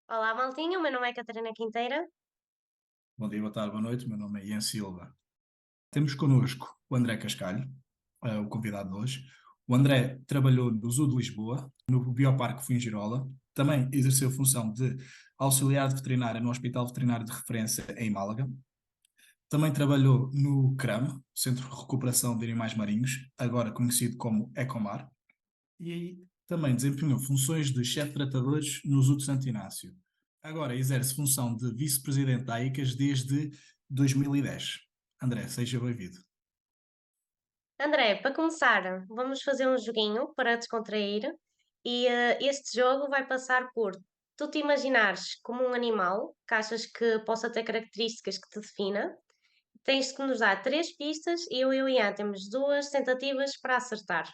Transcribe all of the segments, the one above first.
Olá, maltinha. O meu nome é Catarina Quinteira. Bom dia, boa tarde, boa noite. Meu nome é Ian Silva. Temos connosco o André Cascalho, o convidado de hoje. O André trabalhou no Zoo de Lisboa, no Bioparque Fuengirola. Também exerceu a função de auxiliar de veterinário no Hospital Veterinário de Referência em Málaga. Também trabalhou no CRAM, Centro de Recuperação de Animais Marinhos, agora conhecido como Ecomar. E aí também desempenhou funções de chefe de tratadores no Zoo de Santo Inácio. Agora exerce função de vice-presidente da AICAS desde 2010. André, seja bem-vindo. André, para começar, vamos fazer um joguinho para descontrair. E este jogo vai passar por tu te imaginares como um animal que achas que possa ter características que te defina. Tens que nos dar três pistas e eu e o Ian temos duas tentativas para acertar.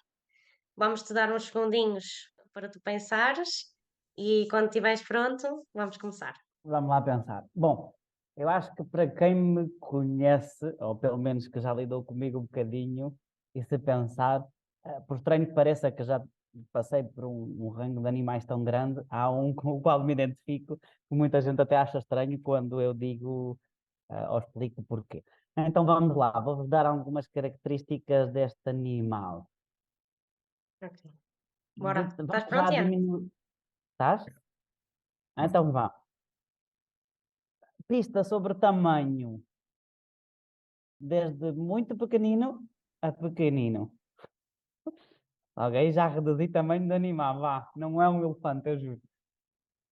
Vamos-te dar uns segundinhos para tu pensares e quando estiveres pronto, vamos começar. Vamos lá pensar. Bom, eu acho que para quem me conhece, ou pelo menos que já lidou comigo um bocadinho, e se pensar, por estranho que pareça que já passei por um rango de animais tão grande, há um com o qual me identifico, que muita gente até acha estranho quando eu digo, ou explico porquê. Então vamos lá, vou-vos dar algumas características deste animal. Ok. Bora. Estás Vamos já pronto, Ian? diminuir. Estás? Então vá. Pista sobre tamanho. Desde muito pequenino a pequenino. Ok? Já reduzi tamanho de animal, vá. Não é um elefante, eu juro.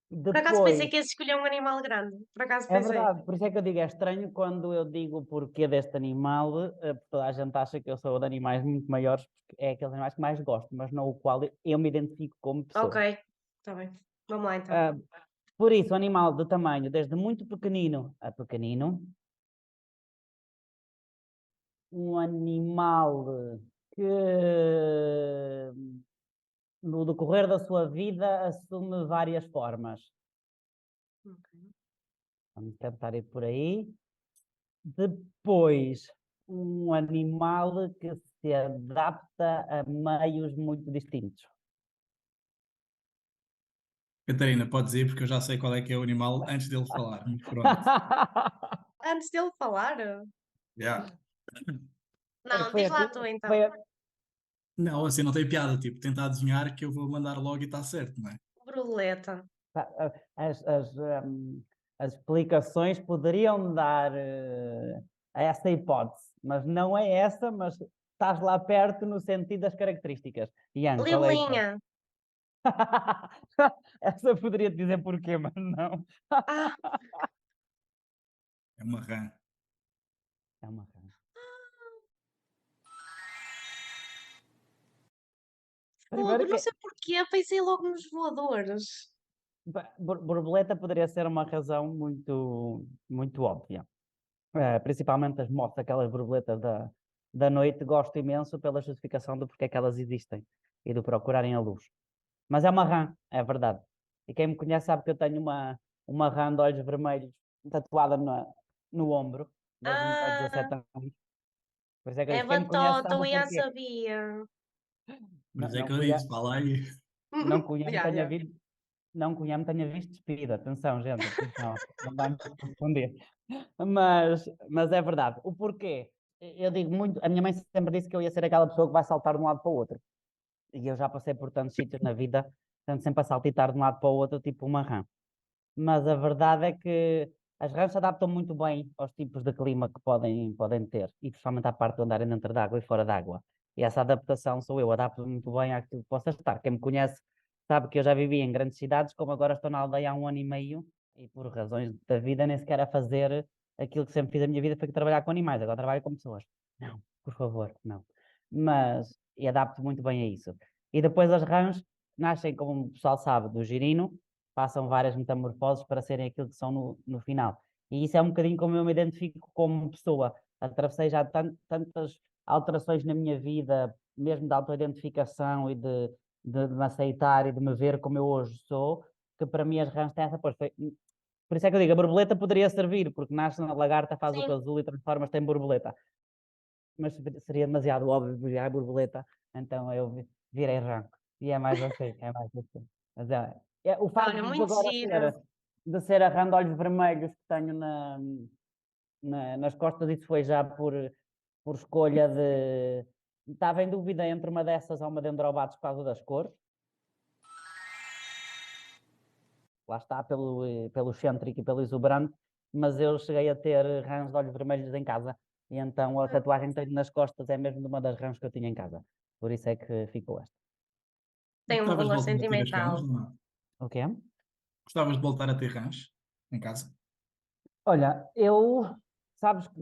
Por acaso pensei Depois, que ias escolher um animal grande. Por acaso é pensei. verdade, por isso é que eu digo, é estranho quando eu digo o porquê deste animal, porque toda a gente acha que eu sou de animais muito maiores, porque é aqueles animais que mais gosto, mas não o qual eu me identifico como Ok, pessoa. está bem. Vamos lá então. Ah, por isso, animal de tamanho desde muito pequenino a pequenino, um animal que no decorrer da sua vida assume várias formas. Ok. Vamos tentar ir por aí. Depois, um animal que se adapta a meios muito distintos. Catarina, pode dizer, porque eu já sei qual é que é o animal antes dele falar. Mas pronto. Antes dele falar? Yeah. Não, Foi diz a, lá tu então. foi a, Não, assim não tem piada. Tipo, tentar adivinhar que eu vou mandar logo e está certo, não é? Borboleta. as, as, as explicações poderiam dar a essa hipótese, mas não é essa, mas estás lá perto no sentido das características. Ian, qual é a hipótese? Libelinha. Essa poderia te dizer porquê, mas não. Ah, É uma rã. É uma rã. fogo, Primeiro não que sei porquê, pensei logo nos voadores. borboleta poderia ser uma razão muito, muito óbvia. Principalmente as motos, aquelas borboletas da noite, gosto imenso pela justificação do porquê é que elas existem e do procurarem a luz. Mas é uma rã, é verdade. E quem me conhece sabe que eu tenho uma rã de olhos vermelhos tatuada no ombro, desde aos Ah, 17 anos. Por isso é que eu é disse, quem me conhece batota, sabe o o Ian porquê. sabia. Por Não, isso é não, que eu disse, fala aí. não que o Ian Ya, tenha ya. visto, não que o Ian me tenha visto despido. Atenção, gente, atenção, não vai me responder. Mas é verdade. O porquê? Eu digo muito, a minha mãe sempre disse que eu ia ser aquela pessoa que vai saltar de um lado para o outro. E eu já passei por tantos sítios na vida, tanto sempre a saltitar de um lado para o outro, tipo uma rã. Mas a verdade é que as rãs se adaptam muito bem aos tipos de clima que podem ter, e principalmente à parte de andarem dentro d'água e fora d'água. E essa adaptação sou eu, adapto muito bem àquilo que possa estar. Quem me conhece sabe que eu já vivi em grandes cidades, como agora estou na aldeia há um ano e meio, e por razões da vida nem sequer a fazer aquilo que sempre fiz a minha vida foi trabalhar com animais, agora trabalho com pessoas. Não, por favor, não. Mas, e adapto muito bem a isso. E depois as rãs nascem, como o pessoal sabe, do girino, passam várias metamorfoses para serem aquilo que são no final. E isso é um bocadinho como eu me identifico como pessoa. Atravessei já tantas alterações na minha vida, mesmo de autoidentificação e de me aceitar e de me ver como eu hoje sou, que para mim as rãs têm essa coisa. Por isso é que eu digo, a borboleta poderia servir, porque nasce na lagarta, faz o Sim. casulo e transforma-se em borboleta. Mas seria demasiado óbvio virar borboleta, então eu virei rã. E é mais assim, é mais assim. Mas o facto Olha, de muito agora ser gira. de ser a rã de olhos vermelhos que tenho nas costas, isso foi já por escolha de... Estava em dúvida entre uma dessas ou uma dendrobates por causa das cores. Lá está, pelo excêntrico e pelo exuberante, mas eu cheguei a ter rãs de olhos vermelhos em casa. E então a tatuagem que tenho nas costas é mesmo de uma das rãs que eu tinha em casa. Por isso é que ficou esta. Tem um Gostavas de valor voltar a ter as rãs? sentimental. Não. O quê? Gostavas de voltar a ter rãs em casa? Olha, sabes que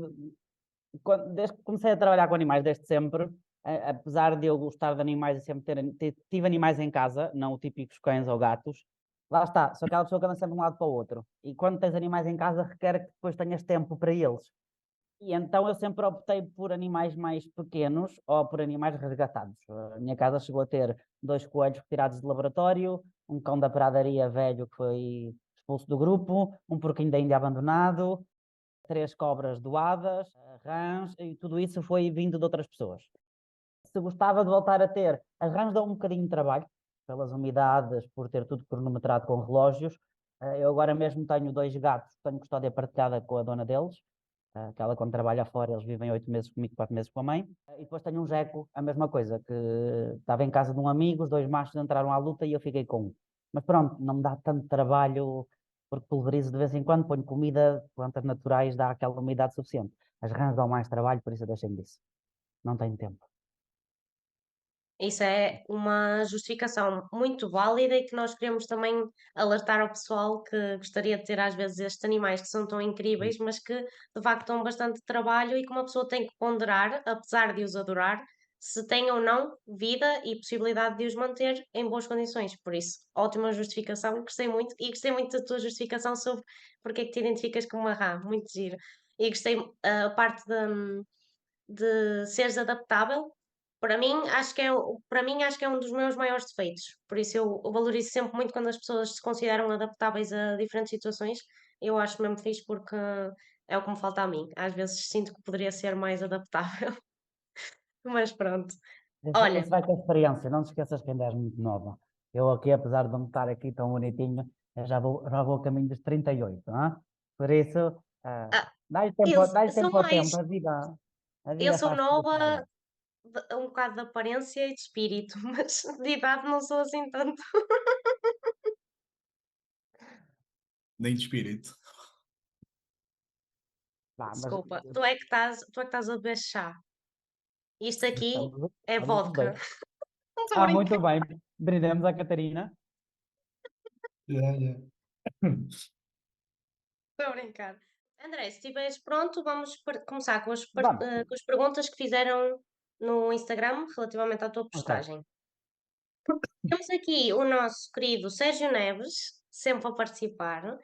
desde que comecei a trabalhar com animais, desde sempre, apesar de eu gostar de animais e sempre tive animais em casa, não típicos cães ou gatos, lá está, sou aquela pessoa que anda sempre de um lado para o outro. E quando tens animais em casa, requer que depois tenhas tempo para eles. E então eu sempre optei por animais mais pequenos ou por animais resgatados. A minha casa chegou a ter 2 coelhos retirados de laboratório, um cão da pradaria velho que foi expulso do grupo, um porquinho da Índia abandonado, 3 cobras doadas, rãs, e tudo isso foi vindo de outras pessoas. Se gostava de voltar a ter, as rãs dão um bocadinho de trabalho, pelas umidades, por ter tudo cronometrado com relógios. Eu agora mesmo tenho 2 gatos, tenho custódia partilhada com a dona deles, que ela quando trabalha fora, eles vivem 8 meses comigo, 4 meses com a mãe. E depois tenho um jeco, a mesma coisa, que estava em casa de um amigo, os 2 machos entraram à luta e eu fiquei com um. Mas pronto, não me dá tanto trabalho, porque pulverizo de vez em quando, ponho comida, plantas naturais, dá aquela umidade suficiente. As rãs dão mais trabalho, por isso eu deixei-me disso. Não tenho tempo. Isso é uma justificação muito válida e que nós queremos também alertar ao pessoal que gostaria de ter às vezes estes animais que são tão incríveis, mas que de facto dão bastante trabalho e que uma pessoa tem que ponderar, apesar de os adorar, se tem ou não vida e possibilidade de os manter em boas condições. Por isso, ótima justificação, gostei muito e gostei muito da tua justificação sobre porque é que te identificas com uma rã, muito giro. E gostei a parte de seres adaptável. Para mim, acho que é um dos meus maiores defeitos. Por isso eu valorizo sempre muito quando as pessoas se consideram adaptáveis a diferentes situações. Eu acho mesmo fixe porque é o que me falta a mim. Às vezes sinto que poderia ser mais adaptável, mas pronto. Isso Olha, vai ter experiência, não te esqueças que ainda és muito nova. Eu aqui, apesar de não estar aqui tão bonitinho, eu já vou a caminho dos 38, não é? Por isso, ah, dá-lhe eu tempo, dá-lhe sou tempo ao mais, tempo, a eu vida sou faz tudo nova, acelerar. um bocado de aparência e de espírito, mas de idade não sou assim tanto. Nem de espírito. Vá, mas Desculpa, tu é que estás a beber chá. Isto aqui é estamos os vodka. dois. Não estou a Muito brincar, bem. Brindemos a Catarina. Yeah, yeah. estou a brincar. André, se estiveres pronto, vamos começar Vamos. com as perguntas que fizeram no Instagram relativamente à tua Ok. postagem. Temos aqui o nosso querido Sérgio Neves, sempre a participar,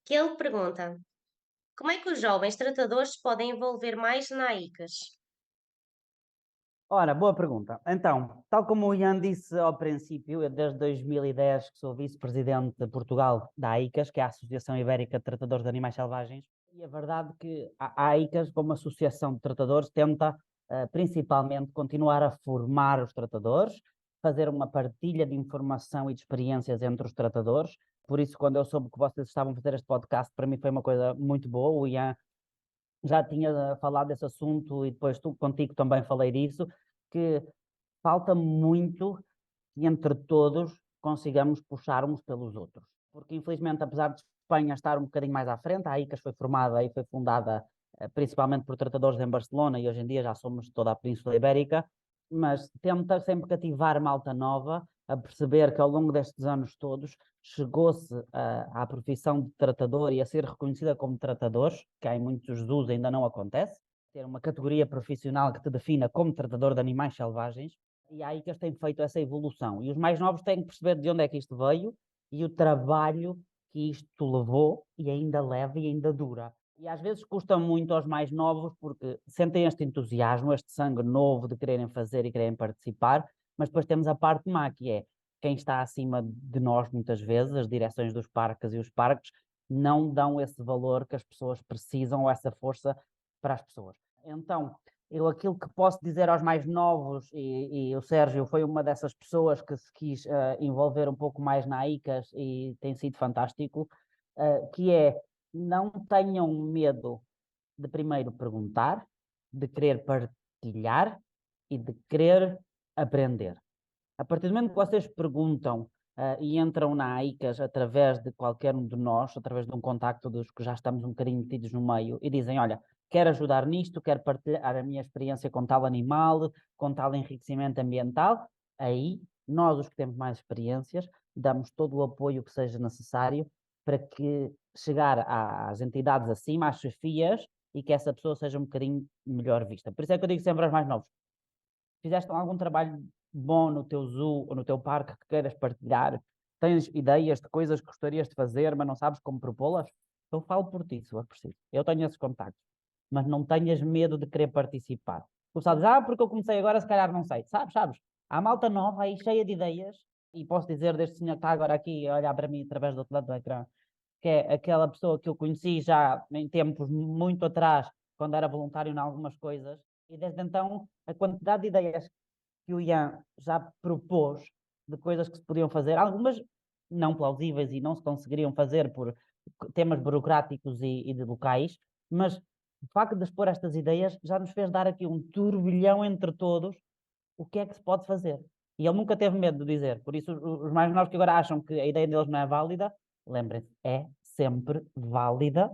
que ele pergunta: como é que os jovens tratadores se podem envolver mais na ICAS? Ora, boa pergunta. Então, tal como o Ian disse ao princípio, eu desde 2010 que sou vice-presidente de Portugal da AICAS, que é a Associação Ibérica de Tratadores de Animais Selvagens, e a verdade é que a AICAS, como associação de tratadores, tenta principalmente continuar a formar os tratadores, fazer uma partilha de informação e de experiências entre os tratadores. Por isso, quando eu soube que vocês estavam a fazer este podcast, para mim foi uma coisa muito boa. O Ian já tinha falado desse assunto e depois contigo também falei disso, que falta muito que entre todos consigamos puxar uns pelos outros. Porque infelizmente, apesar de Espanha estar um bocadinho mais à frente, a ICAS foi formada e foi fundada principalmente por tratadores em Barcelona e hoje em dia já somos toda a Península Ibérica, mas tenta sempre cativar malta nova a perceber que ao longo destes anos todos chegou-se à profissão de tratador e a ser reconhecida como tratadores, que em muitos zoos ainda não acontece, ter uma categoria profissional que te defina como tratador de animais selvagens, e a ICAS tem feito essa evolução. E os mais novos têm que perceber de onde é que isto veio e o trabalho que isto levou e ainda leva e ainda dura. E às vezes custa muito aos mais novos porque sentem este entusiasmo, este sangue novo de quererem fazer e quererem participar, mas depois temos a parte má, que é quem está acima de nós muitas vezes, as direções dos parques e os parques, não dão esse valor que as pessoas precisam ou essa força para as pessoas. Então, eu aquilo que posso dizer aos mais novos, e o Sérgio foi uma dessas pessoas que se quis envolver um pouco mais na ICAS e tem sido fantástico, que é não tenham medo de primeiro perguntar, de querer partilhar e de querer aprender. A partir do momento que vocês perguntam e entram na AICAS através de qualquer um de nós, através de um contacto dos que já estamos um bocadinho metidos no meio, e dizem, olha, quero ajudar nisto, quero partilhar a minha experiência com tal animal, com tal enriquecimento ambiental, aí nós, os que temos mais experiências, damos todo o apoio que seja necessário para que chegar às entidades acima, às chefias, e que essa pessoa seja um bocadinho melhor vista. Por isso é que eu digo sempre aos mais novos, fizeste algum trabalho bom no teu zoo ou no teu parque que queiras partilhar, tens ideias de coisas que gostarias de fazer, mas não sabes como propô-las, eu falo por ti, se for preciso. Eu tenho esses contactos, mas não tenhas medo de querer participar. Tu sabes, porque eu comecei agora, se calhar não sei. Sabes? Há malta nova aí cheia de ideias, e posso dizer deste senhor que está agora aqui a olhar para mim através do outro lado do ecrã, que é aquela pessoa que eu conheci já em tempos muito atrás, quando era voluntário em algumas coisas, e desde então a quantidade de ideias que o Ian já propôs de coisas que se podiam fazer, algumas não plausíveis e não se conseguiriam fazer por temas burocráticos e de locais, mas o facto de expor estas ideias já nos fez dar aqui um turbilhão entre todos o que é que se pode fazer. E ele nunca teve medo de dizer. Por isso, os mais novos que agora acham que a ideia deles não é válida, lembrem-se, é sempre válida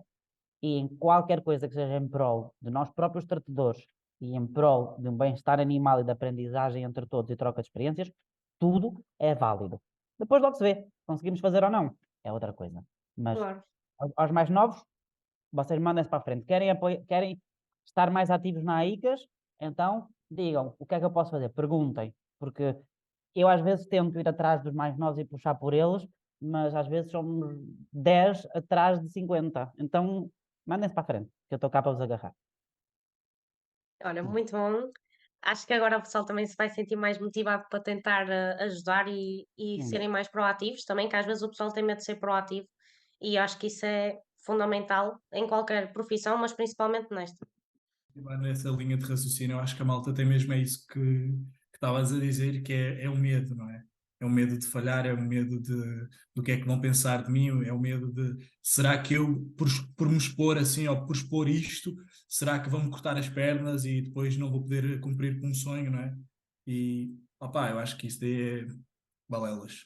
e em qualquer coisa que seja em prol de nós próprios tratadores e em prol de um bem-estar animal e de aprendizagem entre todos e troca de experiências, tudo é válido. Depois logo se vê, conseguimos fazer ou não, é outra coisa. Mas Claro. aos mais novos, vocês mandem-se para a frente. Querem estar mais ativos na AICAS? Então digam, o que é que eu posso fazer? Perguntem, porque eu às vezes tento ir atrás dos mais novos e puxar por eles, mas às vezes somos 10 atrás de 50. Então mandem-se para a frente, que eu estou cá para vos agarrar. Olha, muito bom. Acho que agora o pessoal também se vai sentir mais motivado para tentar ajudar e Sim. serem mais proativos também, que às vezes o pessoal tem medo de ser proativo e acho que isso é fundamental em qualquer profissão, mas principalmente nesta. E vai nessa linha de raciocínio, eu acho que a malta tem mesmo é isso que estavas a dizer, que é o medo, não é? É o medo de falhar, é o medo do que é que vão pensar de mim, é o medo de será que eu, por me expor assim, ou por expor isto, será que vão-me cortar as pernas e depois não vou poder cumprir com um sonho, não é? E, opá, eu acho que isso daí é balelas.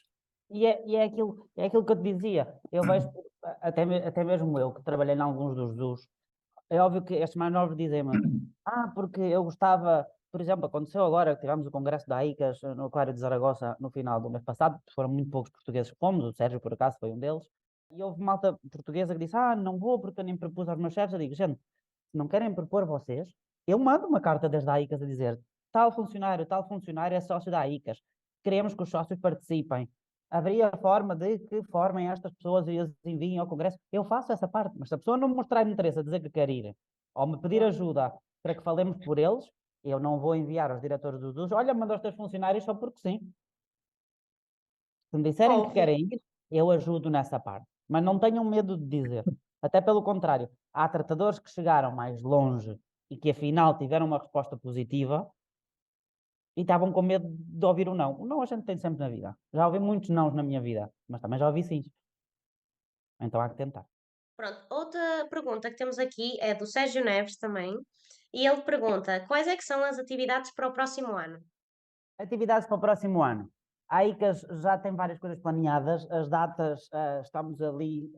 E é aquilo que eu te dizia. Eu vejo, até mesmo eu, que trabalhei em alguns dos zoos, é óbvio que estes mais novos dizem-me, porque eu gostava, por exemplo, aconteceu agora que tivemos o congresso da AICAS no Aquário de Zaragoza no final do mês passado, foram muito poucos portugueses que fomos, o Sérgio por acaso foi um deles, e houve malta portuguesa que disse, não vou porque eu nem propus aos meus chefes. Eu digo, gente, se não querem propor vocês, eu mando uma carta desde a AICAS a dizer, tal funcionário é sócio da AICAS, queremos que os sócios participem. Haveria forma de que formem estas pessoas e as enviem ao Congresso. Eu faço essa parte, mas se a pessoa não me mostrar interesse a dizer que quer ir, ou me pedir ajuda para que falemos por eles, eu não vou enviar aos diretores dos usos, olha, manda os teus funcionários só porque sim. Se me disserem que Óbvio. querem ir, eu ajudo nessa parte. Mas não tenham medo de dizer. Até pelo contrário, há tratadores que chegaram mais longe e que afinal tiveram uma resposta positiva e estavam com medo de ouvir o não. O não a gente tem sempre na vida. Já ouvi muitos nãos na minha vida, mas também já ouvi sim. Então há que tentar. Pronto, outra pergunta que temos aqui é do Sérgio Neves também, e ele pergunta: quais é que são as atividades para o próximo ano? Atividades para o próximo ano. A ICAS já tem várias coisas planeadas. As datas, estamos ali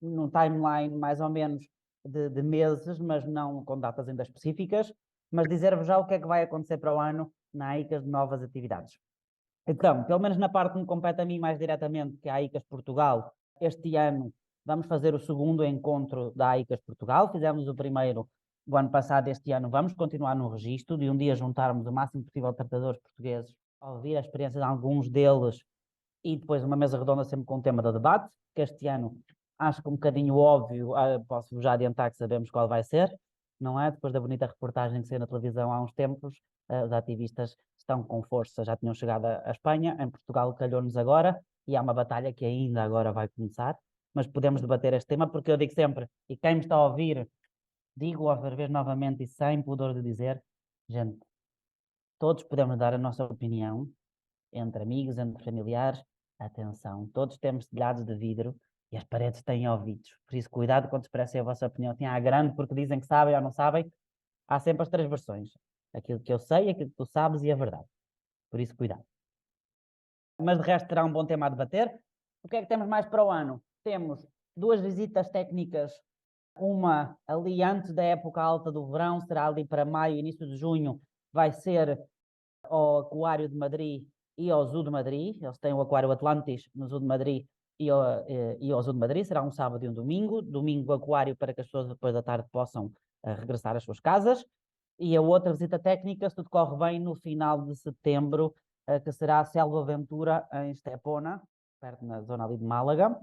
num timeline mais ou menos de meses, mas não com datas ainda específicas. Mas dizer-vos já o que é que vai acontecer para o ano na ICAS de novas atividades. Então, pelo menos na parte que me compete a mim mais diretamente, que é a ICAS Portugal, este ano vamos fazer o segundo encontro da ICAS Portugal. Fizemos o primeiro o ano passado. Este ano vamos continuar no registro, de um dia juntarmos o máximo possível de tratadores portugueses, a ouvir a experiência de alguns deles e depois uma mesa redonda sempre com o tema do debate, que este ano acho que um bocadinho óbvio, posso já adiantar que sabemos qual vai ser, não é? Depois da bonita reportagem que saiu na televisão há uns tempos, os ativistas estão com força, já tinham chegado à Espanha, em Portugal calhou-nos agora, e há uma batalha que ainda agora vai começar, mas podemos debater este tema, porque eu digo sempre, e quem me está a ouvir, digo outra vez novamente e sem pudor de dizer, gente, todos podemos dar a nossa opinião, entre amigos, entre familiares, atenção, todos temos telhados de vidro E as paredes têm ouvidos. Por isso, cuidado quando expressem a vossa opinião. Assim, grande porque dizem que sabem ou não sabem. Há sempre as 3 versões. Aquilo que eu sei, aquilo que tu sabes e a verdade. Por isso, cuidado. Mas de resto terá um bom tema a debater. O que é que temos mais para o ano? Temos 2 visitas técnicas. Uma ali antes da época alta do verão, será ali para maio, início de junho, vai ser ao Aquário de Madrid e ao Zoo de Madrid. Eles têm o Aquário Atlantis no Zoo de Madrid e ao Zoo de Madrid. Será um sábado e um domingo. Domingo, Aquário, para que as pessoas depois da tarde possam regressar às suas casas. E a outra visita técnica, se tudo corre bem, no final de setembro, que será a Selva Aventura em Estepona, perto na zona ali de Málaga.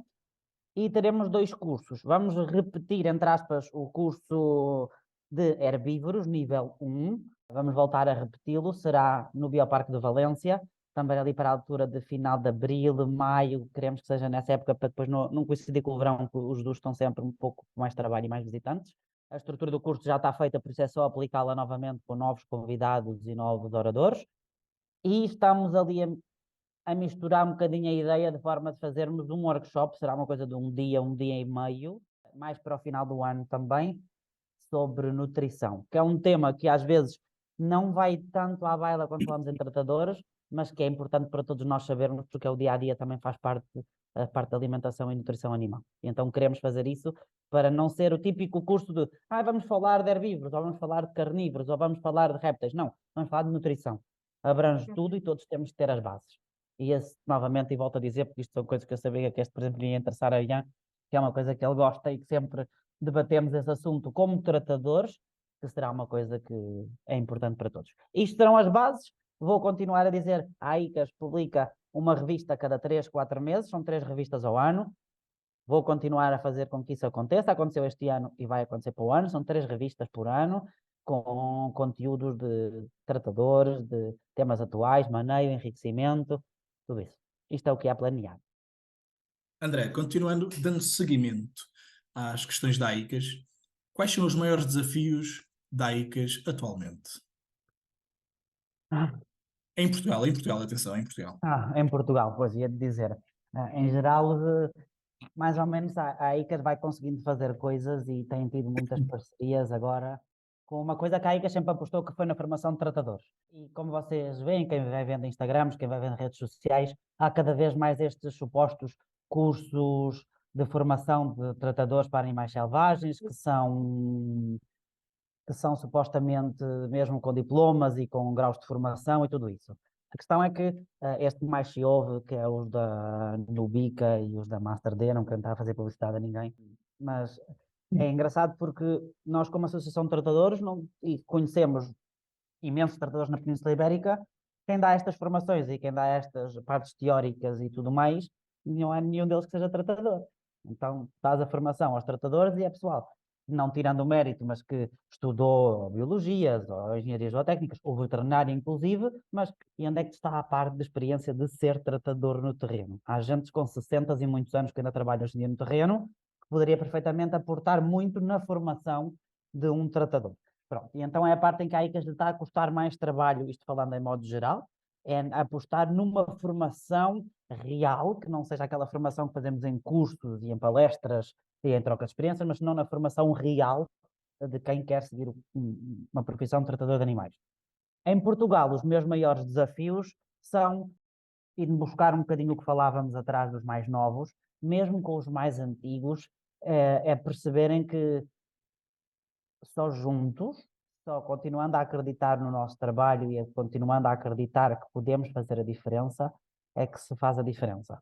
E teremos 2 cursos. Vamos repetir, entre aspas, o curso de herbívoros, nível 1. Vamos voltar a repeti-lo. Será no Bioparque de Valência, também ali para a altura de final de abril, maio. Queremos que seja nessa época para depois não coincidir com o verão, que os dos estão sempre um pouco com mais trabalho e mais visitantes. A estrutura do curso já está feita, por isso é só aplicá-la novamente com novos convidados e novos oradores. E estamos ali a misturar um bocadinho a ideia de forma de fazermos um workshop, será uma coisa de um dia e meio, mais para o final do ano também, sobre nutrição, que é um tema que às vezes não vai tanto à baila quando falamos em tratadores, mas que é importante para todos nós sabermos, porque o dia a dia também faz parte a parte da alimentação e nutrição animal. E então queremos fazer isso para não ser o típico curso de vamos falar de herbívoros, ou vamos falar de carnívoros, ou vamos falar de répteis. Não, vamos falar de nutrição. Abrange tudo e todos temos de ter as bases. E esse, novamente, e volto a dizer, porque isto são coisas que eu sabia que este, por exemplo, ia interessar a Ian, que é uma coisa que ele gosta e que sempre debatemos esse assunto como tratadores, que será uma coisa que é importante para todos. Isto serão as bases. Vou continuar a dizer, a ICAS publica uma revista a cada 3, 4 meses, são 3 revistas ao ano. Vou continuar a fazer com que isso aconteça. Aconteceu este ano e vai acontecer para o ano. São 3 revistas por ano, com conteúdos de tratadores, de temas atuais, maneio, enriquecimento, tudo isso. Isto é o que é planeado. André, continuando, dando seguimento às questões da ICAS, quais são os maiores desafios da ICAS atualmente? Em Portugal, atenção, em Portugal. Em Portugal, pois ia-te dizer. Em geral, mais ou menos a ICAS vai conseguindo fazer coisas e tem tido muitas parcerias agora com uma coisa que a ICAS sempre apostou, que foi na formação de tratadores. E como vocês veem, quem vai vendo Instagrams, quem vai vendo redes sociais, há cada vez mais estes supostos cursos de formação de tratadores para animais selvagens, que são supostamente mesmo com diplomas e com graus de formação e tudo isso. A questão é que este mais se ouve, que é os da Nubica e os da Master D, não quero estar a fazer publicidade a ninguém, mas é engraçado porque nós, como Associação de Tratadores, e conhecemos imensos tratadores na Península Ibérica, quem dá estas formações e quem dá estas partes teóricas e tudo mais, não há nenhum deles que seja tratador. Então, dás a formação aos tratadores e é pessoal, não tirando o mérito, mas que estudou biologias, ou engenharias zootécnicas, ou veterinária inclusive, mas e onde é que está a parte de experiência de ser tratador no terreno? Há gente com 60 e muitos anos que ainda trabalha hoje em dia no terreno, que poderia perfeitamente aportar muito na formação de um tratador. Pronto, e então é a parte em que a ICAS lhe está a custar mais trabalho, isto falando em modo geral, é apostar numa formação real, que não seja aquela formação que fazemos em cursos e em palestras e em troca de experiências, mas não na formação real de quem quer seguir uma profissão de tratador de animais. Em Portugal, os meus maiores desafios são ir buscar um bocadinho o que falávamos atrás dos mais novos, mesmo com os mais antigos, é perceberem que só juntos, só continuando a acreditar no nosso trabalho e continuando a acreditar que podemos fazer a diferença, é que se faz a diferença.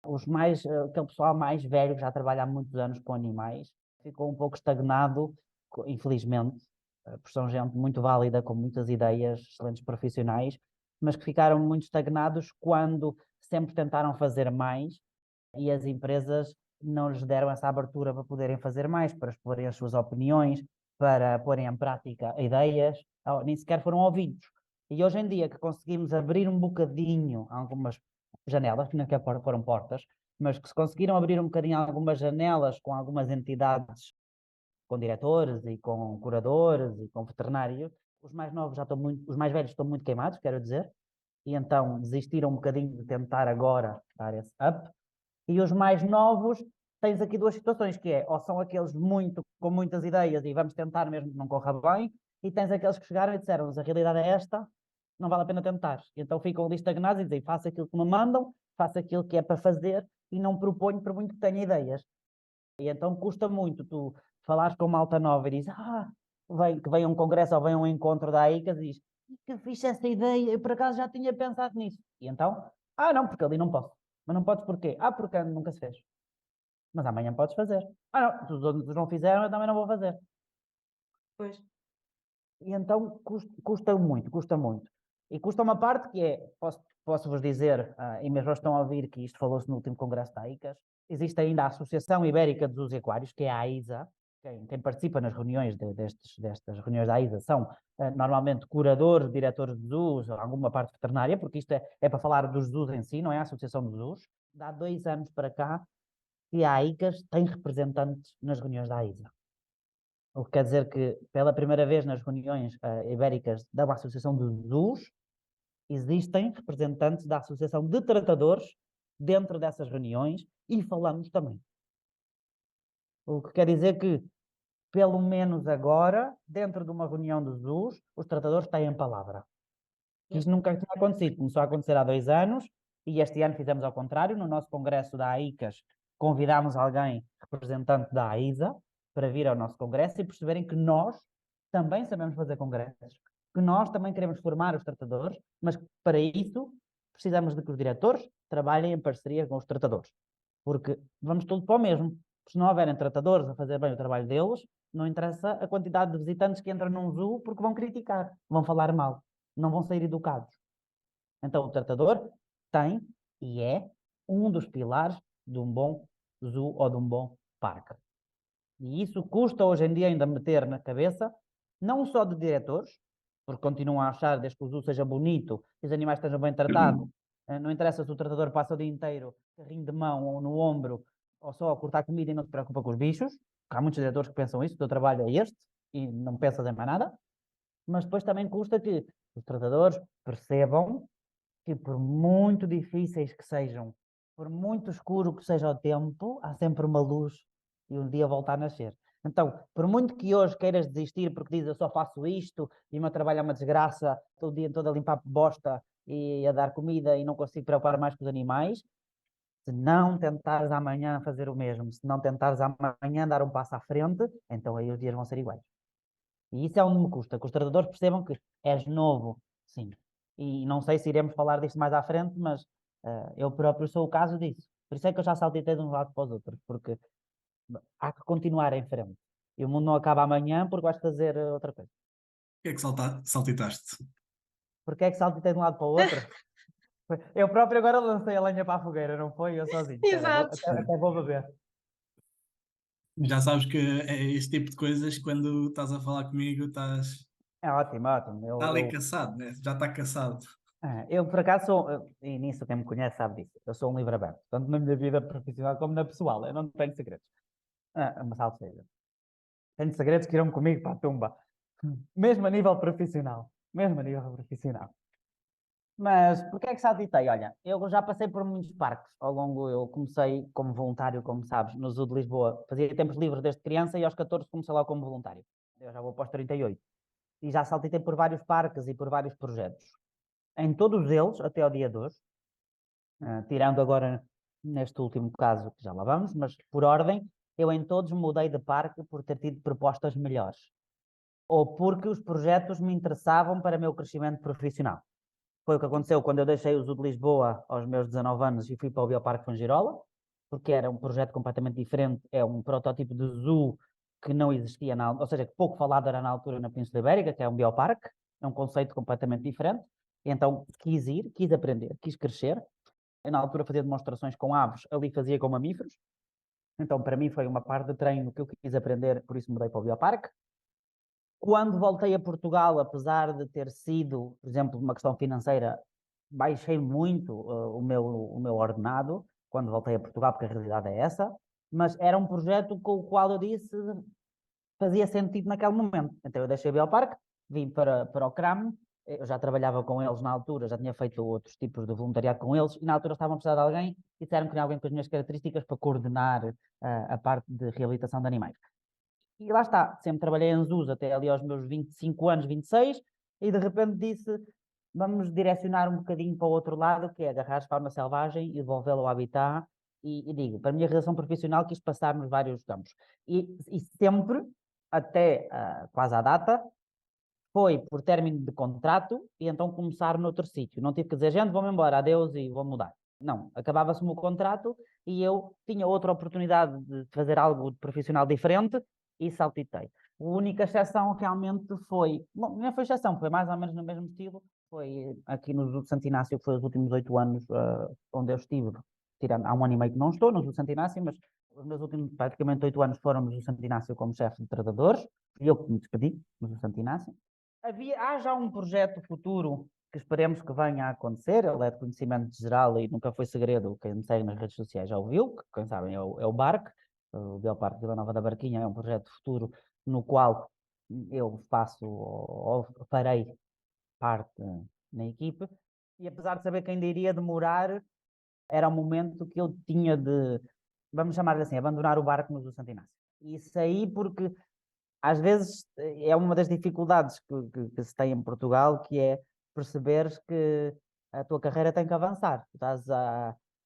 Aquele pessoal mais velho que já trabalha há muitos anos com animais, ficou um pouco estagnado, infelizmente, por são gente muito válida, com muitas ideias, excelentes profissionais, mas que ficaram muito estagnados quando sempre tentaram fazer mais e as empresas não lhes deram essa abertura para poderem fazer mais, para exporem as suas opiniões, para porem em prática ideias, nem sequer foram ouvidos. E hoje em dia que conseguimos abrir um bocadinho algumas janelas, que não foram portas, mas que se conseguiram abrir um bocadinho algumas janelas com algumas entidades, com diretores e com curadores e com veterinários, os mais novos já estão os mais velhos estão muito queimados, quero dizer, e então desistiram um bocadinho de tentar agora dar esse up, e os mais novos tens aqui duas situações, que é, ou são aqueles com muitas ideias e vamos tentar mesmo que não corra bem, e tens aqueles que chegaram e disseram, mas a realidade é esta, não vale a pena tentar. Então ficam ali estagnados e dizem, faço aquilo que me mandam, faço aquilo que é para fazer e não proponho por muito que tenha ideias. E então custa muito tu falares com uma malta nova e dizes, que vem a um congresso ou vem a um encontro da AICAS e diz, que fixe essa ideia, eu por acaso já tinha pensado nisso. E então, não, porque ali não posso. Mas não podes porquê? Porque nunca se fez. Mas amanhã podes fazer. Não, se os outros não fizeram, eu também não vou fazer. Pois. E então custa muito, custa muito. E custa uma parte que é, posso-vos dizer, e mesmo estão a ouvir que isto falou-se no último congresso da ICAS, existe ainda a Associação Ibérica dos Zoos e Aquários, que é a AISA. Quem participa nas reuniões destas reuniões da AISA são normalmente curadores, diretores de zoos, ou alguma parte veterinária, porque isto é para falar dos zoos em si, não é a Associação dos Zoos. Há 2 anos para cá que a ICAS tem representantes nas reuniões da AISA. O que quer dizer que, pela primeira vez nas reuniões ibéricas da Associação de Zoos, existem representantes da Associação de Tratadores dentro dessas reuniões e falamos também. O que quer dizer que, pelo menos agora, dentro de uma reunião de zoos, os tratadores têm palavra. Isto nunca tinha acontecido. Começou a acontecer há 2 anos e este ano fizemos ao contrário. No nosso congresso da AICAS, convidámos alguém, representante da AISA, para vir ao nosso congresso e perceberem que nós também sabemos fazer congressos, que nós também queremos formar os tratadores, mas que para isso precisamos de que os diretores trabalhem em parceria com os tratadores. Porque vamos todos para o mesmo. Se não houverem tratadores a fazer bem o trabalho deles, não interessa a quantidade de visitantes que entram num zoo, porque vão criticar, vão falar mal, não vão sair educados. Então o tratador tem e é um dos pilares de um bom zoo ou de um bom parque. E isso custa hoje em dia ainda meter na cabeça, não só de diretores, porque continuam a achar, desde que o zoo seja bonito e os animais estejam bem tratados, não interessa se o tratador passa o dia inteiro carrinho de mão ou no ombro, ou só a cortar comida e não se preocupa com os bichos. Há muitos diretores que pensam isso, o teu trabalho é este, e não pensas em mais nada. Mas depois também custa que os tratadores percebam que, por muito difíceis que sejam, por muito escuro que seja o tempo, há sempre uma luz e um dia volta a nascer. Então, por muito que hoje queiras desistir porque dizes eu só faço isto e o meu trabalho é uma desgraça, todo o dia todo a limpar bosta e a dar comida e não consigo preocupar mais com os animais, se não tentares amanhã fazer o mesmo, se não tentares amanhã dar um passo à frente, então aí os dias vão ser iguais. E isso é onde me custa, que os tradutores percebam que és novo, sim. E não sei se iremos falar disto mais à frente, mas eu próprio sou o caso disso. Por isso é que eu já saltitei de um lado para os outros, porque há que continuar em frente. E o mundo não acaba amanhã porque vais fazer outra coisa. O que é que saltitaste? Porque é que saltitei de um lado para o outro? Eu próprio agora lancei a lenha para a fogueira, não foi? Eu sozinho. Exato. Até vou beber. Já sabes que é este tipo de coisas, quando estás a falar comigo, estás É ótimo, ótimo. está ali caçado, né? Já está caçado. Eu, por acaso, e nisso quem me conhece sabe disso, eu sou um livro aberto, tanto na minha vida profissional como na pessoal, eu não tenho segredos. Mas salve seja. Tenho segredos que irão comigo para a tumba. Mesmo a nível profissional. Mesmo a nível profissional. Mas porquê é que saltitei? Olha, eu já passei por muitos parques ao longo, eu comecei como voluntário, como sabes, no Zoo de Lisboa. Fazia tempos livres desde criança e aos 14 comecei lá como voluntário. Eu já vou para os 38. E já saltitei por vários parques e por vários projetos. Em todos eles, até ao dia de hoje, tirando agora neste último caso, que já lá vamos, mas por ordem, eu em todos mudei de parque por ter tido propostas melhores. Ou porque os projetos me interessavam para o meu crescimento profissional. Foi o que aconteceu quando eu deixei o Zoo de Lisboa aos meus 19 anos e fui para o Bioparque Fungirola, porque era um projeto completamente diferente, é um protótipo de zoo que não existia, ou seja, que pouco falado era na altura na Península Ibérica, que é um bioparque, é um conceito completamente diferente. Então quis ir, quis aprender, quis crescer. Eu, na altura fazia demonstrações com aves, ali fazia com mamíferos. Então para mim foi uma parte de treino que eu quis aprender, por isso mudei para o Bioparque. Quando voltei a Portugal, apesar de ter sido, por exemplo, uma questão financeira, baixei muito o meu ordenado quando voltei a Portugal, porque a realidade é essa, mas era um projeto com o qual eu disse fazia sentido naquele momento. Então eu deixei o Bioparque, vim para o CRAM, eu já trabalhava com eles na altura, já tinha feito outros tipos de voluntariado com eles, e na altura estavam a precisar de alguém e disseram que tinha alguém com as minhas características para coordenar a parte de reabilitação de animais. E lá está, sempre trabalhei em zoos até ali aos meus 25 anos, 26, e de repente disse, vamos direcionar um bocadinho para o outro lado, que é agarrar a fauna selvagem e devolvê-la ao habitat, e digo, para a minha relação profissional quis passar nos vários campos. E sempre, até quase à data, foi por término de contrato e então começar noutro sítio. Não tive que dizer, gente, vou-me embora, adeus e vou mudar. Não, acabava-se o meu contrato e eu tinha outra oportunidade de fazer algo profissional diferente e saltitei. A única exceção realmente foi, bom, não foi exceção, foi mais ou menos no mesmo estilo, foi aqui no Zoo de Santo Inácio, que foi os últimos 8 anos onde eu estive, tirando, há um ano e meio que não estou no Zoo de Santo Inácio, mas os meus últimos praticamente 8 anos foram no Zoo de Santo Inácio como chefe de tratadores, e eu que me despedi no Zoo de Santo Inácio. Há já um projeto futuro que esperemos que venha a acontecer, ele é de conhecimento geral e nunca foi segredo, quem me segue nas redes sociais já ouviu, que quem sabem é o BARC, o Bioparque Vila Nova da Barquinha, é um projeto futuro no qual eu faço ou farei parte na equipe, e apesar de saber que ainda iria demorar, era o momento que eu tinha de, vamos chamar assim, abandonar o barco no Zoo Santo Inácio. E isso aí porque às vezes é uma das dificuldades que se tem em Portugal, que é perceberes que a tua carreira tem que avançar. Tu estás